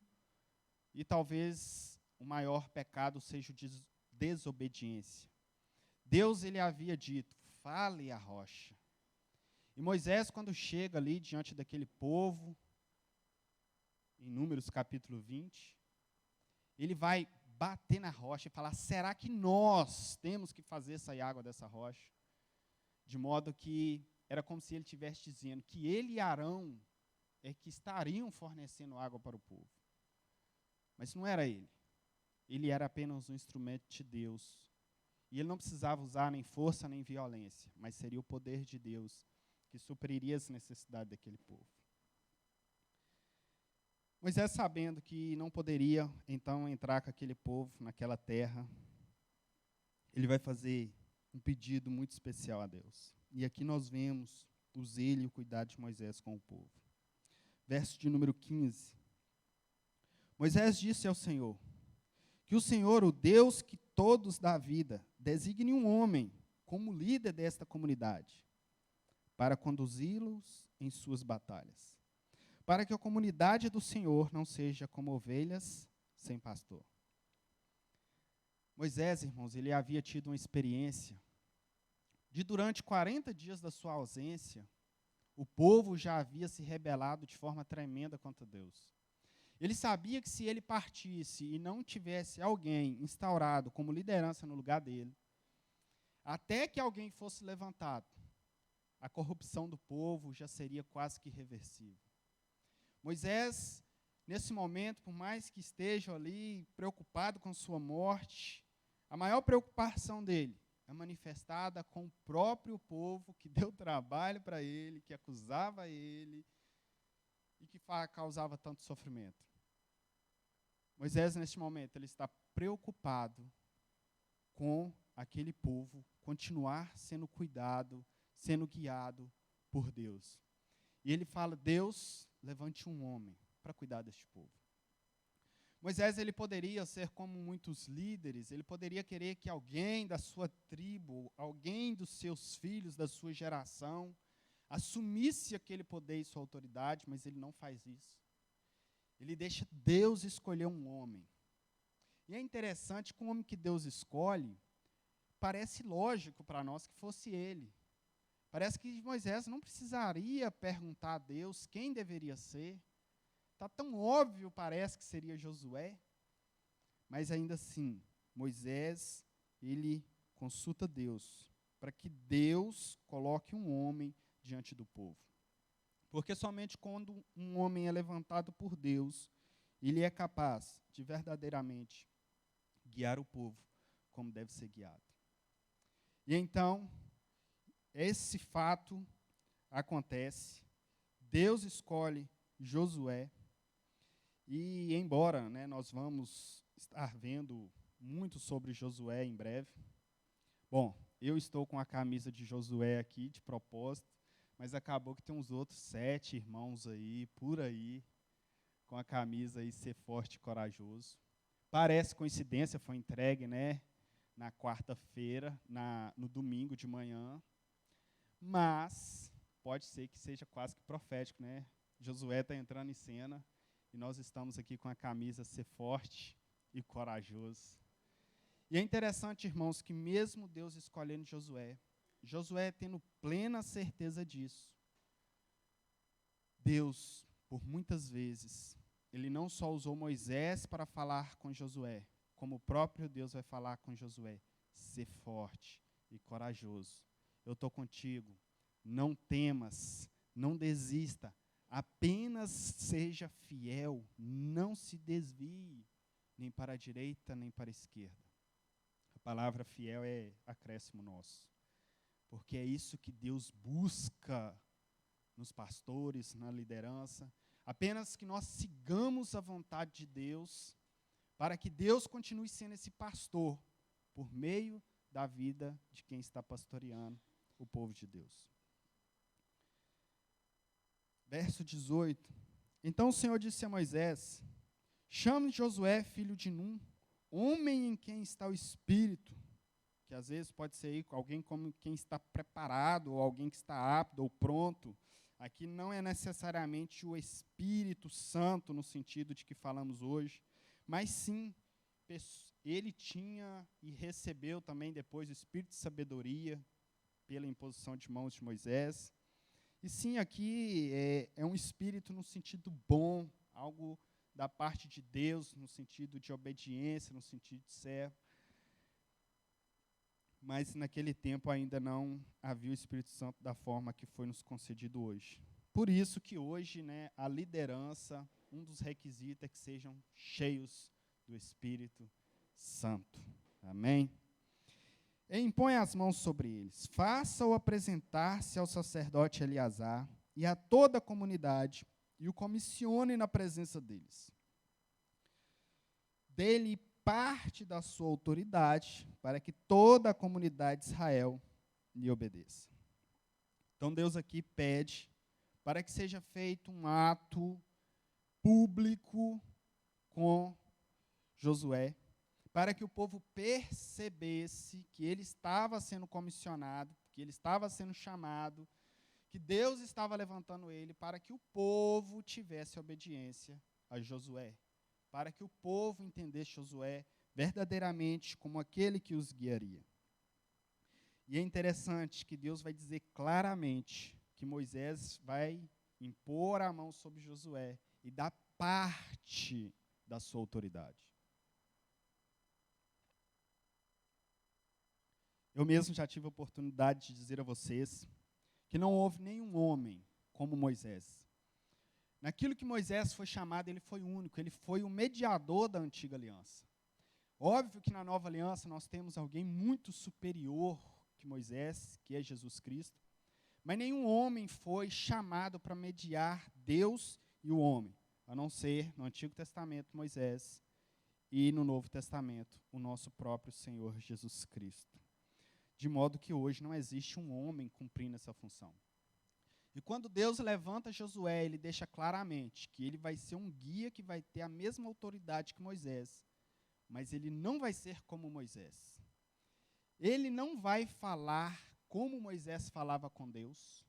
e talvez o maior pecado seja o de desobediência. Deus, ele havia dito, fale a rocha. E Moisés, quando chega ali diante daquele povo, em Números capítulo 20, ele vai bater na rocha e falar, será que nós temos que fazer sair água dessa rocha? De modo que era como se ele estivesse dizendo que ele e Arão é que estariam fornecendo água para o povo. Mas não era ele. Ele era apenas um instrumento de Deus. E ele não precisava usar nem força nem violência, mas seria o poder de Deus que supriria as necessidades daquele povo. Moisés, sabendo que não poderia, então, entrar com aquele povo naquela terra, ele vai fazer um pedido muito especial a Deus. E aqui nós vemos o zelo e o cuidado de Moisés com o povo. Verso de número 15. Moisés disse ao Senhor, que o Senhor, o Deus que todos dá vida, designe um homem como líder desta comunidade, para conduzi-los em suas batalhas, para que a comunidade do Senhor não seja como ovelhas sem pastor. Moisés, irmãos, ele havia tido uma experiência de durante 40 dias da sua ausência, o povo já havia se rebelado de forma tremenda contra Deus. Ele sabia que se ele partisse e não tivesse alguém instaurado como liderança no lugar dele, até que alguém fosse levantado, a corrupção do povo já seria quase que irreversível. Moisés, nesse momento, por mais que esteja ali preocupado com sua morte, a maior preocupação dele é manifestada com o próprio povo que deu trabalho para ele, que acusava ele e que causava tanto sofrimento. Moisés, neste momento, ele está preocupado com aquele povo continuar sendo cuidado, sendo guiado por Deus. E ele fala, Deus, levante um homem para cuidar deste povo. Moisés, ele poderia ser como muitos líderes, ele poderia querer que alguém da sua tribo, alguém dos seus filhos, da sua geração, assumisse aquele poder e sua autoridade, mas ele não faz isso. Ele deixa Deus escolher um homem. E é interessante que o homem que Deus escolhe, parece lógico para nós que fosse ele. Parece que Moisés não precisaria perguntar a Deus quem deveria ser. Está tão óbvio, parece que seria Josué. Mas ainda assim, Moisés, ele consulta Deus para que Deus coloque um homem diante do povo. Porque somente quando um homem é levantado por Deus, ele é capaz de verdadeiramente guiar o povo como deve ser guiado. E então, esse fato acontece, Deus escolhe Josué, e embora nós vamos estar vendo muito sobre Josué em breve, bom, eu estou com a camisa de Josué aqui, de propósito, mas acabou que tem uns outros 7 irmãos aí, por aí, com a camisa aí, Ser Forte e Corajoso. Parece coincidência, foi entregue, na quarta-feira, no domingo de manhã, mas pode ser que seja quase que profético, Josué está entrando em cena e nós estamos aqui com a camisa Ser Forte e Corajoso. E é interessante, irmãos, que mesmo Deus escolhendo Josué tendo plena certeza disso, Deus, por muitas vezes, ele não só usou Moisés para falar com Josué, como o próprio Deus vai falar com Josué: ser forte e corajoso. Eu estou contigo, não temas, não desista, apenas seja fiel, não se desvie, nem para a direita, nem para a esquerda. A palavra fiel é acréscimo nosso, porque é isso que Deus busca nos pastores, na liderança, apenas que nós sigamos a vontade de Deus, para que Deus continue sendo esse pastor, por meio da vida de quem está pastoreando o povo de Deus. Verso 18. Então o Senhor disse a Moisés: chame Josué, filho de Num, homem em quem está o Espírito, que às vezes pode ser aí alguém como quem está preparado, ou alguém que está apto ou pronto. Aqui não é necessariamente o Espírito Santo, no sentido de que falamos hoje, mas sim, ele tinha e recebeu também depois o Espírito de sabedoria, pela imposição de mãos de Moisés. E sim, aqui é um Espírito no sentido bom, algo da parte de Deus, no sentido de obediência, no sentido de servo. Mas naquele tempo ainda não havia o Espírito Santo da forma que foi nos concedido hoje. Por isso que hoje, a liderança, um dos requisitos é que sejam cheios do Espírito Santo. Amém? E impõe as mãos sobre eles. Faça-o apresentar-se ao sacerdote Eleazar e a toda a comunidade, e o comissione na presença deles. Dê-lhe parte da sua autoridade, para que toda a comunidade de Israel lhe obedeça. Então Deus aqui pede para que seja feito um ato público com Josué, para que o povo percebesse que ele estava sendo comissionado, que ele estava sendo chamado, que Deus estava levantando ele para que o povo tivesse obediência a Josué, para que o povo entendesse Josué verdadeiramente como aquele que os guiaria. E é interessante que Deus vai dizer claramente que Moisés vai impor a mão sobre Josué e dar parte da sua autoridade. Eu mesmo já tive a oportunidade de dizer a vocês que não houve nenhum homem como Moisés. Naquilo que Moisés foi chamado, ele foi único, ele foi o mediador da antiga aliança. Óbvio que na nova aliança nós temos alguém muito superior que Moisés, que é Jesus Cristo, mas nenhum homem foi chamado para mediar Deus e o homem, a não ser no Antigo Testamento Moisés e no Novo Testamento o nosso próprio Senhor Jesus Cristo. De modo que hoje não existe um homem cumprindo essa função. E quando Deus levanta Josué, ele deixa claramente que ele vai ser um guia que vai ter a mesma autoridade que Moisés, mas ele não vai ser como Moisés. Ele não vai falar como Moisés falava com Deus.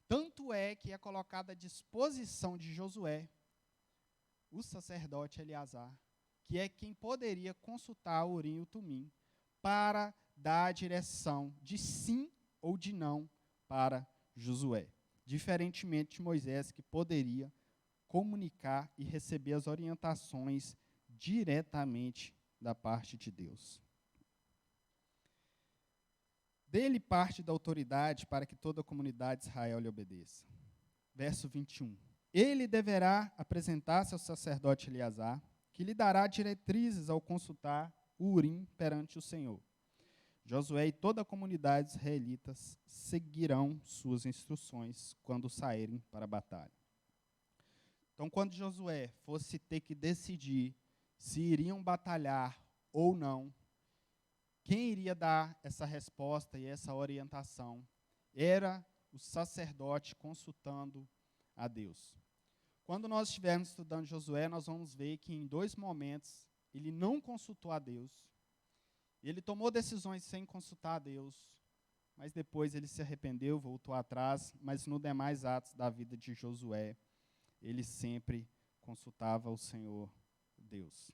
Tanto é que é colocado à disposição de Josué o sacerdote Eleazar, que é quem poderia consultar o Urim e o Tumim, para dar a direção de sim ou de não para Josué, diferentemente de Moisés, que poderia comunicar e receber as orientações diretamente da parte de Deus. Dele parte da autoridade para que toda a comunidade de Israel lhe obedeça. Verso 21. Ele deverá apresentar-se ao sacerdote Eleazar, que lhe dará diretrizes ao consultar o Urim perante o Senhor. Josué e toda a comunidade israelita seguirão suas instruções quando saírem para a batalha. Então, quando Josué fosse ter que decidir se iriam batalhar ou não, quem iria dar essa resposta e essa orientação era o sacerdote consultando a Deus. Quando nós estivermos estudando Josué, nós vamos ver que em 2 momentos ele não consultou a Deus, ele tomou decisões sem consultar a Deus, mas depois ele se arrependeu, voltou atrás, mas no demais atos da vida de Josué, ele sempre consultava o Senhor Deus.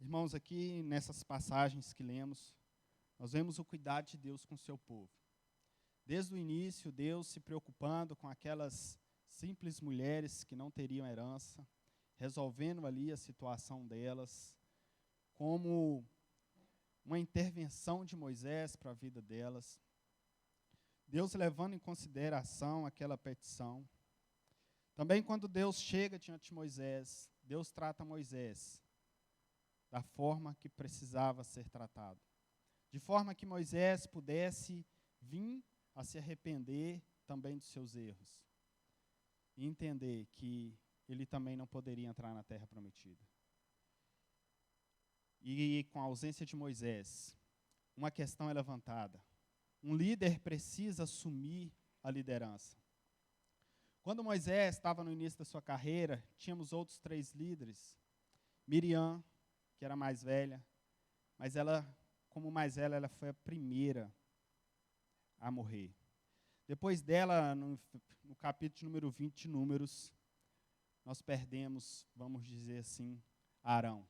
Irmãos, aqui nessas passagens que lemos, nós vemos o cuidado de Deus com o seu povo. Desde o início, Deus se preocupando com aquelas simples mulheres que não teriam herança, resolvendo ali a situação delas, como uma intervenção de Moisés para a vida delas. Deus levando em consideração aquela petição. Também quando Deus chega diante de Moisés, Deus trata Moisés da forma que precisava ser tratado. De forma que Moisés pudesse vir a se arrepender também dos seus erros. E entender que ele também não poderia entrar na terra prometida. E com a ausência de Moisés, uma questão é levantada. Um líder precisa assumir a liderança. Quando Moisés estava no início da sua carreira, tínhamos outros 3 líderes. Miriam, que era mais velha, mas ela, como mais velha, ela foi a primeira a morrer. Depois dela, no capítulo número 20 de Números, nós perdemos, vamos dizer assim, Arão.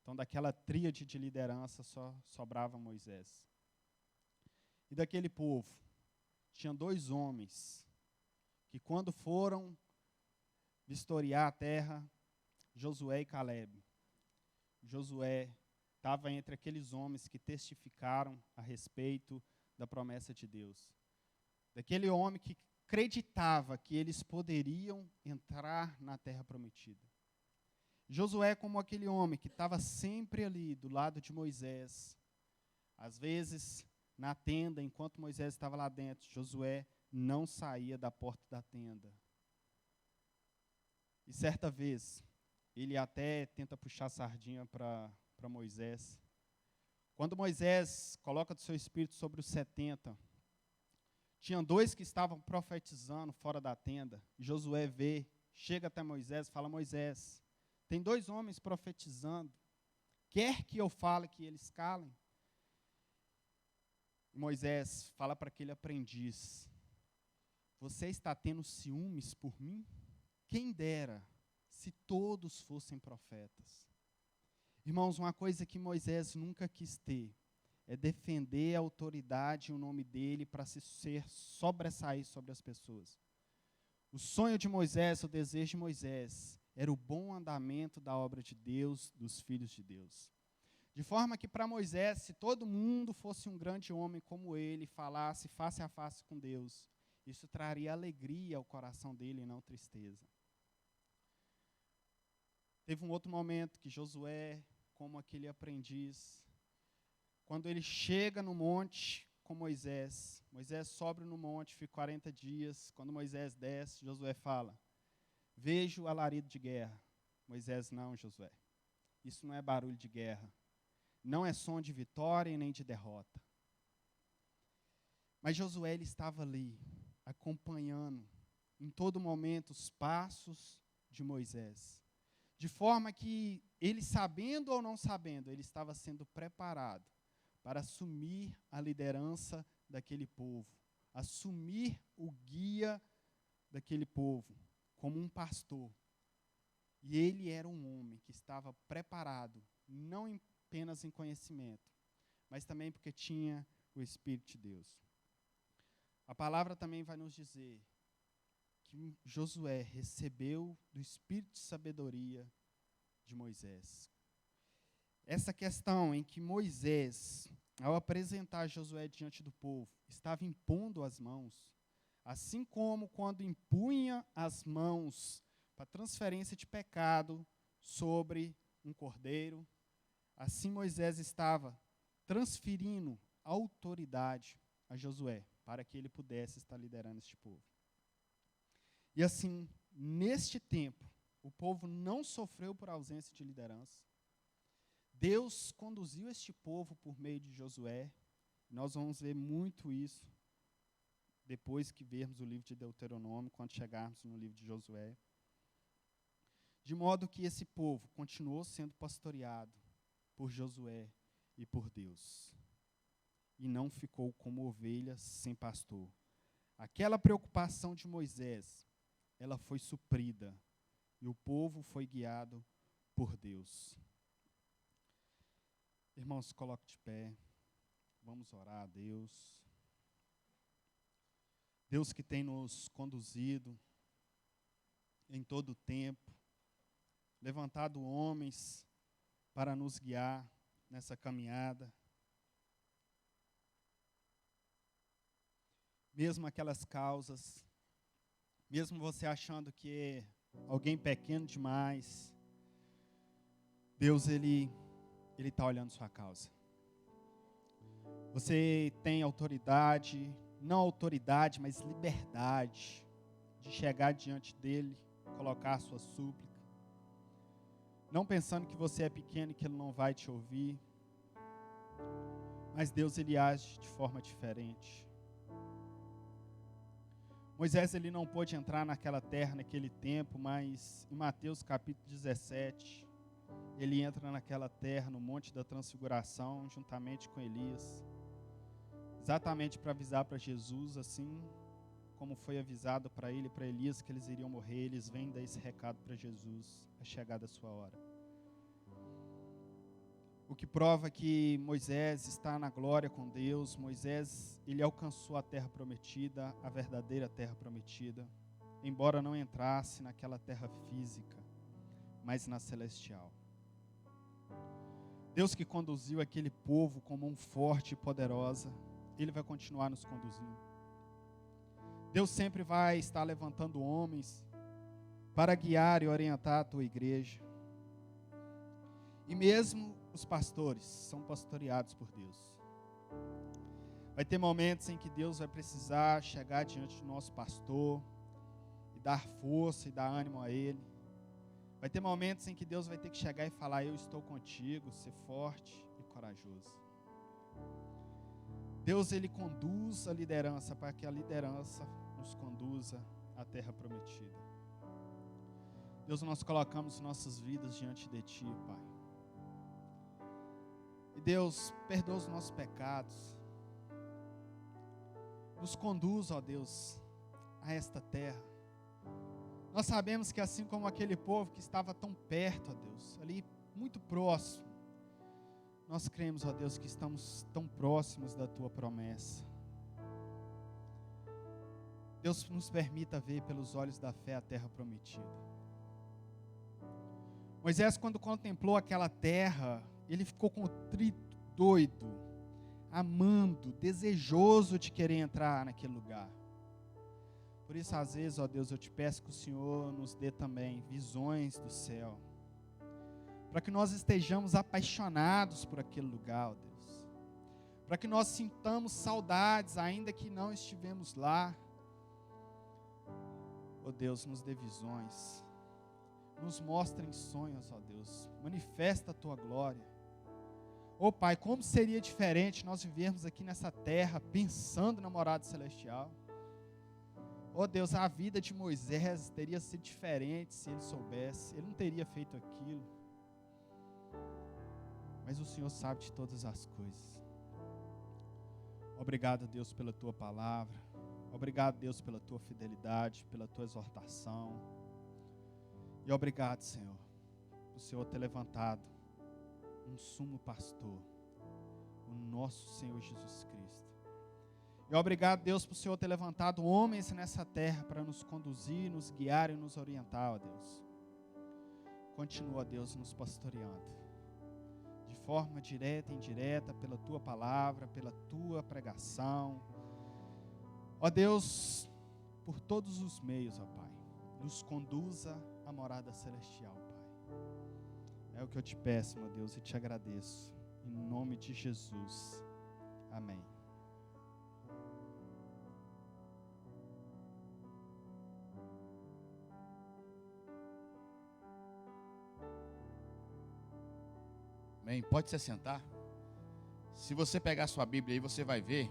Então, daquela tríade de liderança, só sobrava Moisés. E daquele povo, tinha 2 homens, que quando foram vistoriar a terra, Josué e Calebe. Josué estava entre aqueles homens que testificaram a respeito da promessa de Deus. Daquele homem que acreditava que eles poderiam entrar na terra prometida. Josué como aquele homem que estava sempre ali do lado de Moisés. Às vezes, na tenda, enquanto Moisés estava lá dentro, Josué não saía da porta da tenda. E certa vez, ele até tenta puxar a sardinha para Moisés. Quando Moisés coloca do seu espírito sobre os 70, tinham 2 que estavam profetizando fora da tenda. E Josué vê, chega até Moisés e fala: Moisés, tem 2 homens profetizando. Quer que eu fale que eles calem? E Moisés fala para aquele aprendiz: você está tendo ciúmes por mim? Quem dera se todos fossem profetas. Irmãos, uma coisa que Moisés nunca quis ter é defender a autoridade e o nome dele para se sobressair sobre as pessoas. O sonho de Moisés, o desejo de Moisés, era o bom andamento da obra de Deus, dos filhos de Deus. De forma que para Moisés, se todo mundo fosse um grande homem como ele, falasse face a face com Deus, isso traria alegria ao coração dele e não tristeza. Teve um outro momento que Josué, como aquele aprendiz, quando ele chega no monte com Moisés, Moisés sobe no monte, fica 40 dias, quando Moisés desce, Josué fala: vejo alarido de guerra. Moisés: não, Josué, isso não é barulho de guerra, não é som de vitória e nem de derrota. Mas Josué, ele estava ali, acompanhando em todo momento os passos de Moisés. De forma que ele, sabendo ou não sabendo, ele estava sendo preparado para assumir a liderança daquele povo, assumir o guia daquele povo, como um pastor. E ele era um homem que estava preparado, não apenas em conhecimento, mas também porque tinha o Espírito de Deus. A palavra também vai nos dizer que Josué recebeu do Espírito de sabedoria de Moisés. Essa questão em que Moisés, ao apresentar Josué diante do povo, estava impondo as mãos, assim como quando impunha as mãos para transferência de pecado sobre um cordeiro, assim Moisés estava transferindo autoridade a Josué, para que ele pudesse estar liderando este povo. E assim, neste tempo, o povo não sofreu por ausência de liderança. Deus conduziu este povo por meio de Josué. Nós vamos ver muito isso depois que vermos o livro de Deuteronômio, quando chegarmos no livro de Josué. De modo que esse povo continuou sendo pastoreado por Josué e por Deus. E não ficou como ovelhas sem pastor. Aquela preocupação de Moisés, ela foi suprida. E o povo foi guiado por Deus. Irmãos, coloque de pé. Vamos orar a Deus. Deus que tem nos conduzido em todo o tempo, levantado homens para nos guiar nessa caminhada. Mesmo aquelas causas, mesmo você achando que é alguém pequeno demais, Deus, Ele está olhando sua causa. Você tem autoridade, não autoridade, mas liberdade de chegar diante dEle, colocar a sua súplica. Não pensando que você é pequeno e que Ele não vai te ouvir. Mas Deus, Ele age de forma diferente. Moisés, ele não pôde entrar naquela terra naquele tempo, mas em Mateus capítulo 17, ele entra naquela terra, no Monte da Transfiguração, juntamente com Elias, exatamente para avisar para Jesus, assim como foi avisado para ele e para Elias que eles iriam morrer, eles vêm dar esse recado para Jesus, a chegada da sua hora. O que prova que Moisés está na glória com Deus. Moisés, ele alcançou a terra prometida, a verdadeira terra prometida, embora não entrasse naquela terra física, mas na celestial. Deus que conduziu aquele povo com mão forte e poderosa, Ele vai continuar nos conduzindo. Deus sempre vai estar levantando homens para guiar e orientar a tua igreja. E mesmo os pastores são pastoreados por Deus. Vai ter momentos em que Deus vai precisar chegar diante do nosso pastor e dar força e dar ânimo a ele. Vai ter momentos em que Deus vai ter que chegar e falar: eu estou contigo, ser forte e corajoso. Deus, Ele conduz a liderança para que a liderança nos conduza à terra prometida. Deus, nós colocamos nossas vidas diante de Ti, Pai. E Deus, perdoa os nossos pecados. Nos conduz, ó Deus, a esta terra. Nós sabemos que assim como aquele povo que estava tão perto, ó Deus, ali muito próximo, nós cremos, ó Deus, que estamos tão próximos da Tua promessa. Deus, nos permita ver pelos olhos da fé a terra prometida. Moisés, quando contemplou aquela terra, ele ficou contrito, doido, amando, desejoso de querer entrar naquele lugar. Por isso, às vezes, ó Deus, eu te peço que o Senhor nos dê também visões do céu, para que nós estejamos apaixonados por aquele lugar, ó Deus, para que nós sintamos saudades, ainda que não estivemos lá. Ó Deus, nos dê visões, nos mostre em sonhos, ó Deus, manifesta a Tua glória. Ó Pai, como seria diferente nós vivermos aqui nessa terra, pensando na morada celestial. Ó Deus, a vida de Moisés teria sido diferente se ele soubesse, ele não teria feito aquilo. Mas o Senhor sabe de todas as coisas. Obrigado, Deus, pela Tua palavra. Obrigado, Deus, pela Tua fidelidade, pela Tua exortação. E obrigado, Senhor, por o Senhor ter levantado um sumo pastor, o nosso Senhor Jesus Cristo. E obrigado, Deus, por o Senhor ter levantado homens nessa terra para nos conduzir, nos guiar e nos orientar, ó Deus. Continua, Deus, nos pastoreando, de forma direta e indireta, pela Tua palavra, pela Tua pregação. Ó Deus, por todos os meios, ó Pai, nos conduza à morada celestial, Pai. É o que eu te peço, meu Deus, e te agradeço. Em nome de Jesus. Amém. Amém. Pode se sentar. Se você pegar a sua Bíblia aí, você vai ver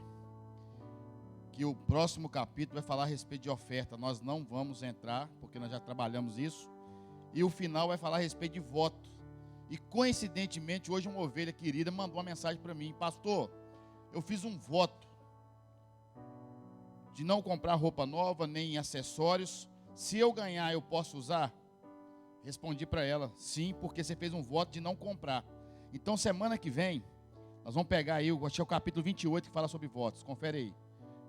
que o próximo capítulo vai falar a respeito de oferta. Nós não vamos entrar, porque nós já trabalhamos isso. E o final vai falar a respeito de voto. E coincidentemente, hoje uma ovelha querida mandou uma mensagem para mim: pastor, eu fiz um voto de não comprar roupa nova, nem acessórios. Se eu ganhar, eu posso usar? Respondi para ela: sim, porque você fez um voto de não comprar. Então, semana que vem, nós vamos pegar aí, eu achei o capítulo 28 que fala sobre votos. Confere aí.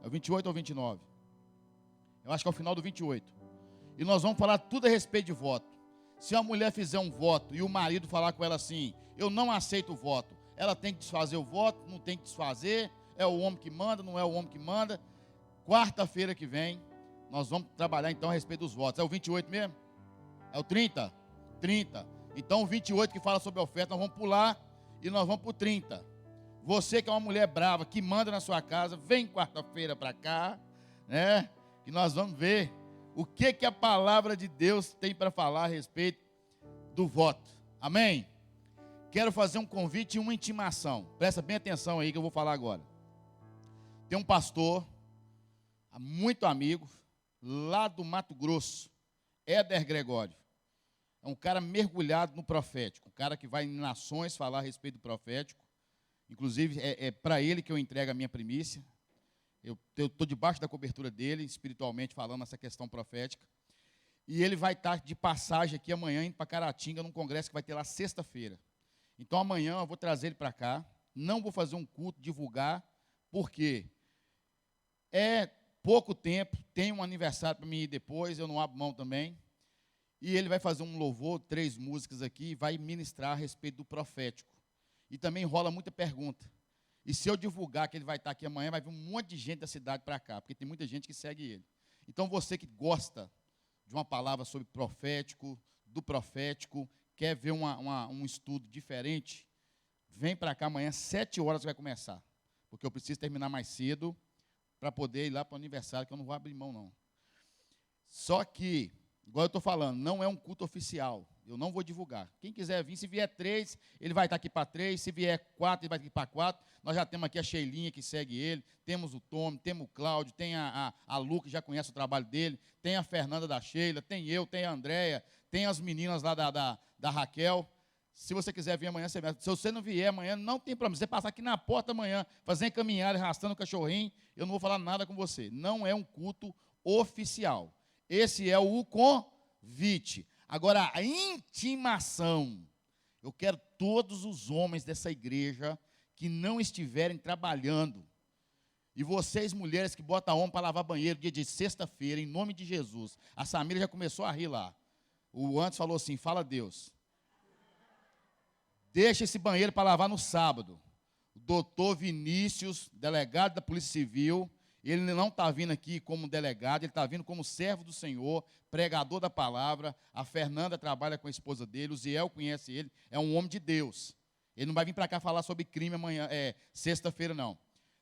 É o 28 ou 29? Eu acho que é o final do 28. E nós vamos falar tudo a respeito de voto. Se a mulher fizer um voto e o marido falar com ela assim: eu não aceito o voto, ela tem que desfazer o voto, não tem que desfazer, é o homem que manda, não é o homem que manda. Quarta-feira que vem, nós vamos trabalhar então a respeito dos votos. É o 28 mesmo? É o 30? 30. Então o 28 que fala sobre a oferta, nós vamos pular e nós vamos para o 30. Você que é uma mulher brava, que manda na sua casa, vem quarta-feira para cá, né? E nós vamos ver o que a palavra de Deus tem para falar a respeito do voto. Amém? Quero fazer um convite e uma intimação. Presta bem atenção aí que eu vou falar agora. Tem um pastor, muito amigo, lá do Mato Grosso, Éder Gregório. É um cara mergulhado no profético, um cara que vai em nações falar a respeito do profético. Inclusive, é para ele que eu entrego a minha primícia. Eu estou debaixo da cobertura dele, espiritualmente falando, essa questão profética. E ele vai estar de passagem aqui amanhã, indo para Caratinga, num congresso que vai ter lá sexta-feira. Então, amanhã eu vou trazer ele para cá. Não vou fazer um culto, divulgar, porque é pouco tempo, tem um aniversário para mim ir depois, eu não abro mão também. E ele vai fazer um louvor, 3 músicas aqui, e vai ministrar a respeito do profético. E também rola muita pergunta. E se eu divulgar que ele vai estar aqui amanhã, vai vir um monte de gente da cidade para cá, porque tem muita gente que segue ele. Então, você que gosta de uma palavra sobre profético, do profético, quer ver um estudo diferente, vem para cá amanhã, 7 horas vai começar. Porque eu preciso terminar mais cedo para poder ir lá para o aniversário, que eu não vou abrir mão, não. Só que, igual eu estou falando, não é um culto oficial. Eu não vou divulgar. Quem quiser vir, se vier 3, ele vai estar aqui para 3. Se vier 4, ele vai aqui para 4. Nós já temos aqui a Sheilinha que segue ele. Temos o Tom, temos o Cláudio, tem a Lu, que já conhece o trabalho dele. Tem a Fernanda da Sheila, tem eu, tem a Andréia, tem as meninas lá da Raquel. Se você quiser vir amanhã, você vem. Se você não vier amanhã, não tem problema. Você passar aqui na porta amanhã, fazendo caminhada, arrastando o cachorrinho, eu não vou falar nada com você. Não é um culto oficial. Esse é o convite. Agora, a intimação. Eu quero todos os homens dessa igreja que não estiverem trabalhando. E vocês, mulheres, que botam homem para lavar banheiro dia de sexta-feira, em nome de Jesus. A Samira já começou a rir lá. O Antes falou assim: fala Deus. Deixa esse banheiro para lavar no sábado. O doutor Vinícius, delegado da Polícia Civil, ele não está vindo aqui como delegado, ele está vindo como servo do Senhor, pregador da palavra. A Fernanda trabalha com a esposa dele, o Ziel conhece ele, é um homem de Deus. Ele não vai vir para cá falar sobre crime amanhã, sexta-feira, não.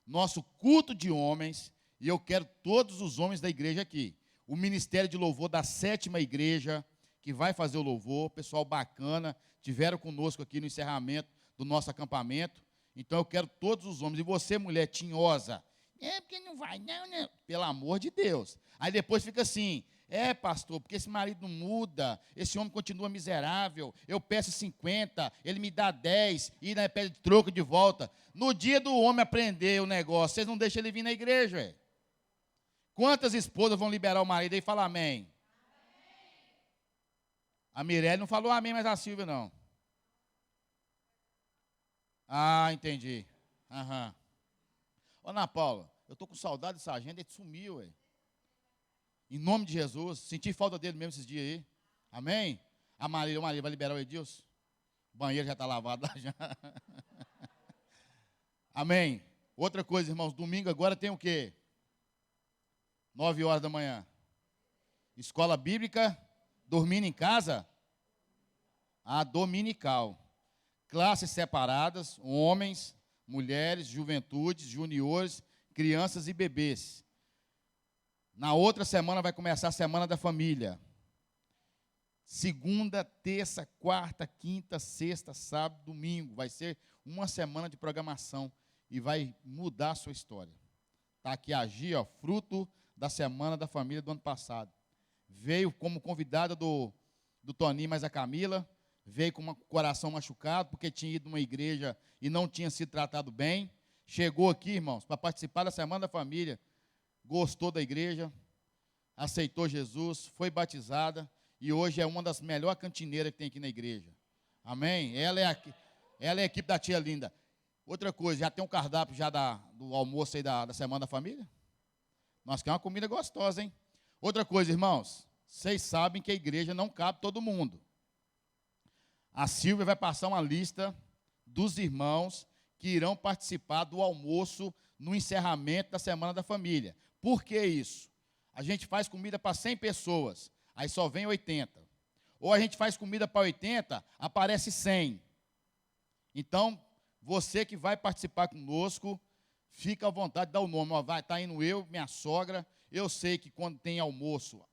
Nosso culto de homens, e eu quero todos os homens da igreja aqui. O Ministério de Louvor da 7ª Igreja, que vai fazer o louvor, pessoal bacana, tiveram conosco aqui no encerramento do nosso acampamento. Então eu quero todos os homens. E você, mulher tinhosa, porque não vai, não, né? Pelo amor de Deus. Aí depois fica assim: pastor, porque esse marido não muda, esse homem continua miserável, eu peço 50, ele me dá 10, e ainda pede troco de volta. No dia do homem aprender o negócio, vocês não deixam ele vir na igreja, velho. Quantas esposas vão liberar o marido aí e falar amém? A Mirelle não falou amém, mas a Silvia não. Ah, entendi. Aham. Ô, Ana Paula, eu tô com saudade dessa agenda, ele sumiu, ué. Em nome de Jesus, senti falta dele mesmo esses dias aí. Amém? A Maria vai liberar o Edilson? O banheiro já está lavado lá já. Amém? Outra coisa, irmãos, domingo agora tem o quê? 9 horas da manhã. Escola bíblica, dormindo em casa? A dominical. Classes separadas, homens, mulheres, juventudes, juniores, crianças e bebês. Na outra semana vai começar a Semana da Família. Segunda, terça, quarta, quinta, sexta, sábado, domingo. Vai ser uma semana de programação e vai mudar a sua história. Está aqui a Gi, ó, fruto da Semana da Família do ano passado. Veio como convidada do Toninho, mas a Camila. Veio com um coração machucado, porque tinha ido numa igreja e não tinha sido tratado bem. Chegou aqui, irmãos, para participar da Semana da Família. Gostou da igreja, aceitou Jesus, foi batizada e hoje é uma das melhores cantineiras que tem aqui na igreja. Amém? Ela é a equipe da tia Linda. Outra coisa, já tem um cardápio já do almoço aí da Semana da Família? Nós queremos uma comida gostosa, hein? Outra coisa, irmãos, vocês sabem que a igreja não cabe todo mundo. A Silvia vai passar uma lista dos irmãos que irão participar do almoço no encerramento da Semana da Família. Por que isso? A gente faz comida para 100 pessoas, aí só vem 80. Ou a gente faz comida para 80, aparece 100. Então, você que vai participar conosco, fica à vontade de dar o nome. Ó, vai, tá indo eu, minha sogra. Eu sei que quando tem almoço,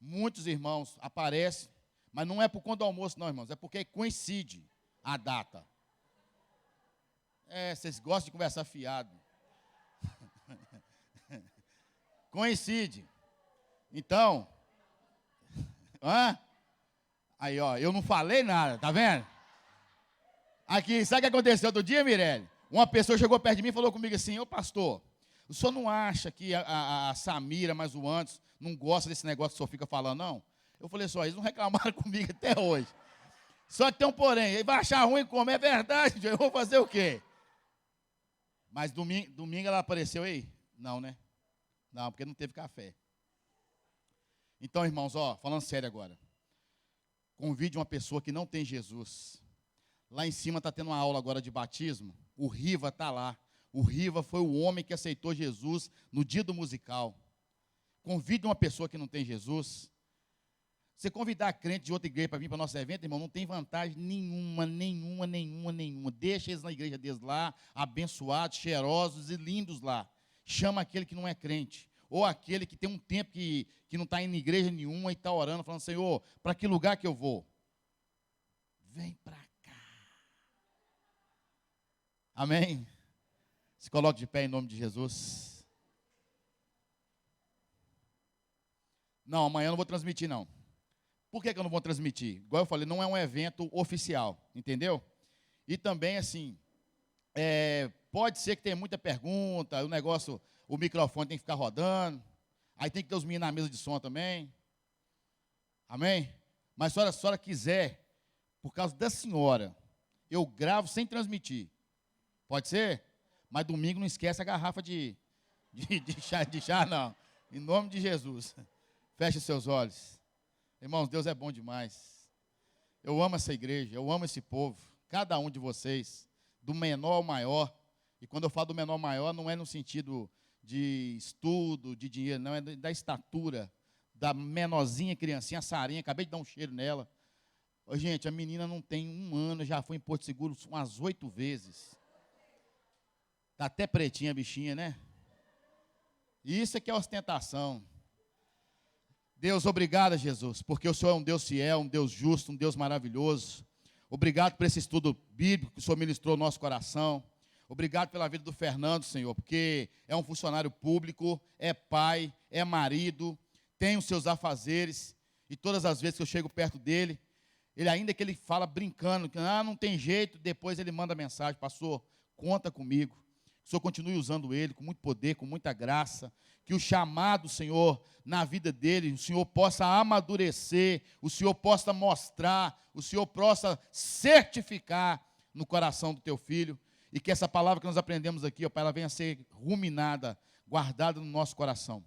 muitos irmãos aparecem, mas não é por conta do almoço, não, irmãos, é porque coincide a data. Vocês gostam de conversar fiado. Coincide. Então, aí, ó, eu não falei nada, tá vendo? Aqui, sabe o que aconteceu outro dia, Mirelle? Uma pessoa chegou perto de mim e falou comigo assim: ô pastor, o senhor não acha que a Samira, mais o antes, não gosta desse negócio que o senhor fica falando, não? Eu falei só, eles não reclamaram comigo até hoje. Só que tem um porém, ele vai achar ruim como é verdade, eu vou fazer o quê? Mas domingo ela apareceu aí? Não, né? Não, porque não teve café. Então, irmãos, ó, falando sério agora. Convide uma pessoa que não tem Jesus. Lá em cima está tendo uma aula agora de batismo. O Riva está lá. O Riva foi o homem que aceitou Jesus no dia do musical. Convide uma pessoa que não tem Jesus. Você convidar crente de outra igreja para vir para o nosso evento, irmão, não tem vantagem nenhuma. Deixa eles na igreja deles lá, abençoados, cheirosos e lindos lá. Chama aquele que não é crente. Ou aquele que tem um tempo que não está indo em igreja nenhuma e está orando, falando: Senhor, para que lugar que eu vou? Vem para cá. Amém? Se coloque de pé em nome de Jesus. Não, amanhã eu não vou transmitir, não. Por que eu não vou transmitir? Igual eu falei, não é um evento oficial, entendeu? E também, assim, pode ser que tenha muita pergunta, o microfone tem que ficar rodando, aí tem que ter os meninos na mesa de som também. Amém? Mas se a senhora quiser, por causa da senhora, eu gravo sem transmitir. Pode ser? Mas domingo não esquece a garrafa de chá, não. Em nome de Jesus. Feche seus olhos. Irmãos, Deus é bom demais. Eu amo essa igreja, eu amo esse povo. Cada um de vocês, do menor ao maior. E quando eu falo do menor ao maior, não é no sentido de estudo, de dinheiro, não. É da estatura, da menorzinha criancinha, a Sarinha. Acabei de dar um cheiro nela. Ô, gente, a menina não tem 1 ano, já foi em Porto Seguro umas 8 vezes. Está até pretinha a bichinha, né? E isso é que é ostentação. Deus, obrigado, Jesus, porque o Senhor é um Deus fiel, um Deus justo, um Deus maravilhoso. Obrigado por esse estudo bíblico que o Senhor ministrou no nosso coração. Obrigado pela vida do Fernando, Senhor, porque é um funcionário público, é pai, é marido, tem os seus afazeres. E todas as vezes que eu chego perto dele, ainda que ele fala brincando, que não tem jeito, depois ele manda mensagem: pastor, conta comigo. Que o Senhor continue usando ele com muito poder, com muita graça. Que o chamado, Senhor, na vida dele, o Senhor possa amadurecer, o Senhor possa mostrar, o Senhor possa certificar no coração do teu filho. e que essa palavra que nós aprendemos aqui, ó Pai, ela venha a ser ruminada, guardada no nosso coração.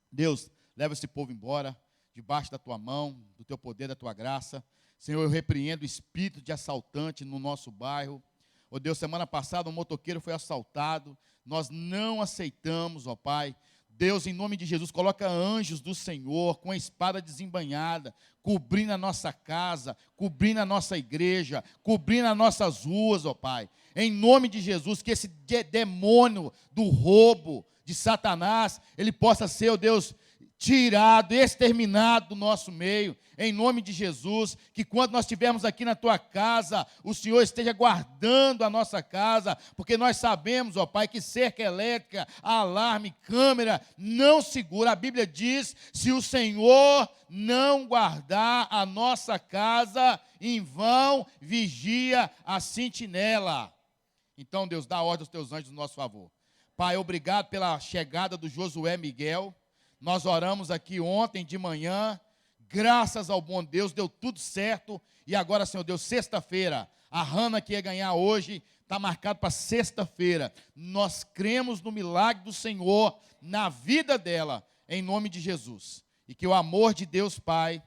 Deus, leva esse povo embora, debaixo da tua mão, do teu poder, da tua graça. Senhor, eu repreendo o espírito de assaltante no nosso bairro. Ó Deus, semana passada um motoqueiro foi assaltado, nós não aceitamos, ó Pai. Deus, em nome de Jesus, coloca anjos do Senhor com a espada desembainhada, cobrindo a nossa casa, cobrindo a nossa igreja, cobrindo as nossas ruas, ó Pai. Em nome de Jesus, que esse demônio do roubo de Satanás, ele possa ser, ó Deus, tirado, exterminado do nosso meio, em nome de Jesus, que quando nós estivermos aqui na tua casa, o Senhor esteja guardando a nossa casa, porque nós sabemos, ó Pai, que cerca elétrica, alarme, câmera, não segura. A Bíblia diz, se o Senhor não guardar a nossa casa, em vão vigia a sentinela. Então, Deus, dá ordem aos teus anjos no nosso favor. Pai, obrigado pela chegada do Josué Miguel. Nós oramos aqui ontem de manhã, graças ao bom Deus, deu tudo certo. E agora, Senhor Deus, sexta-feira, a Hannah que ia ganhar hoje, está marcado para sexta-feira. Nós cremos no milagre do Senhor na vida dela, em nome de Jesus. E que o amor de Deus Pai,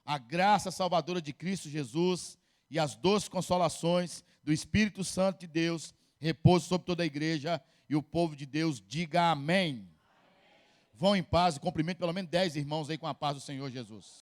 a graça salvadora de Cristo Jesus e as doces consolações do Espírito Santo de Deus repousem sobre toda a igreja, e o povo de Deus diga amém. Vão em paz e cumprimente pelo menos 10 irmãos aí com a paz do Senhor Jesus.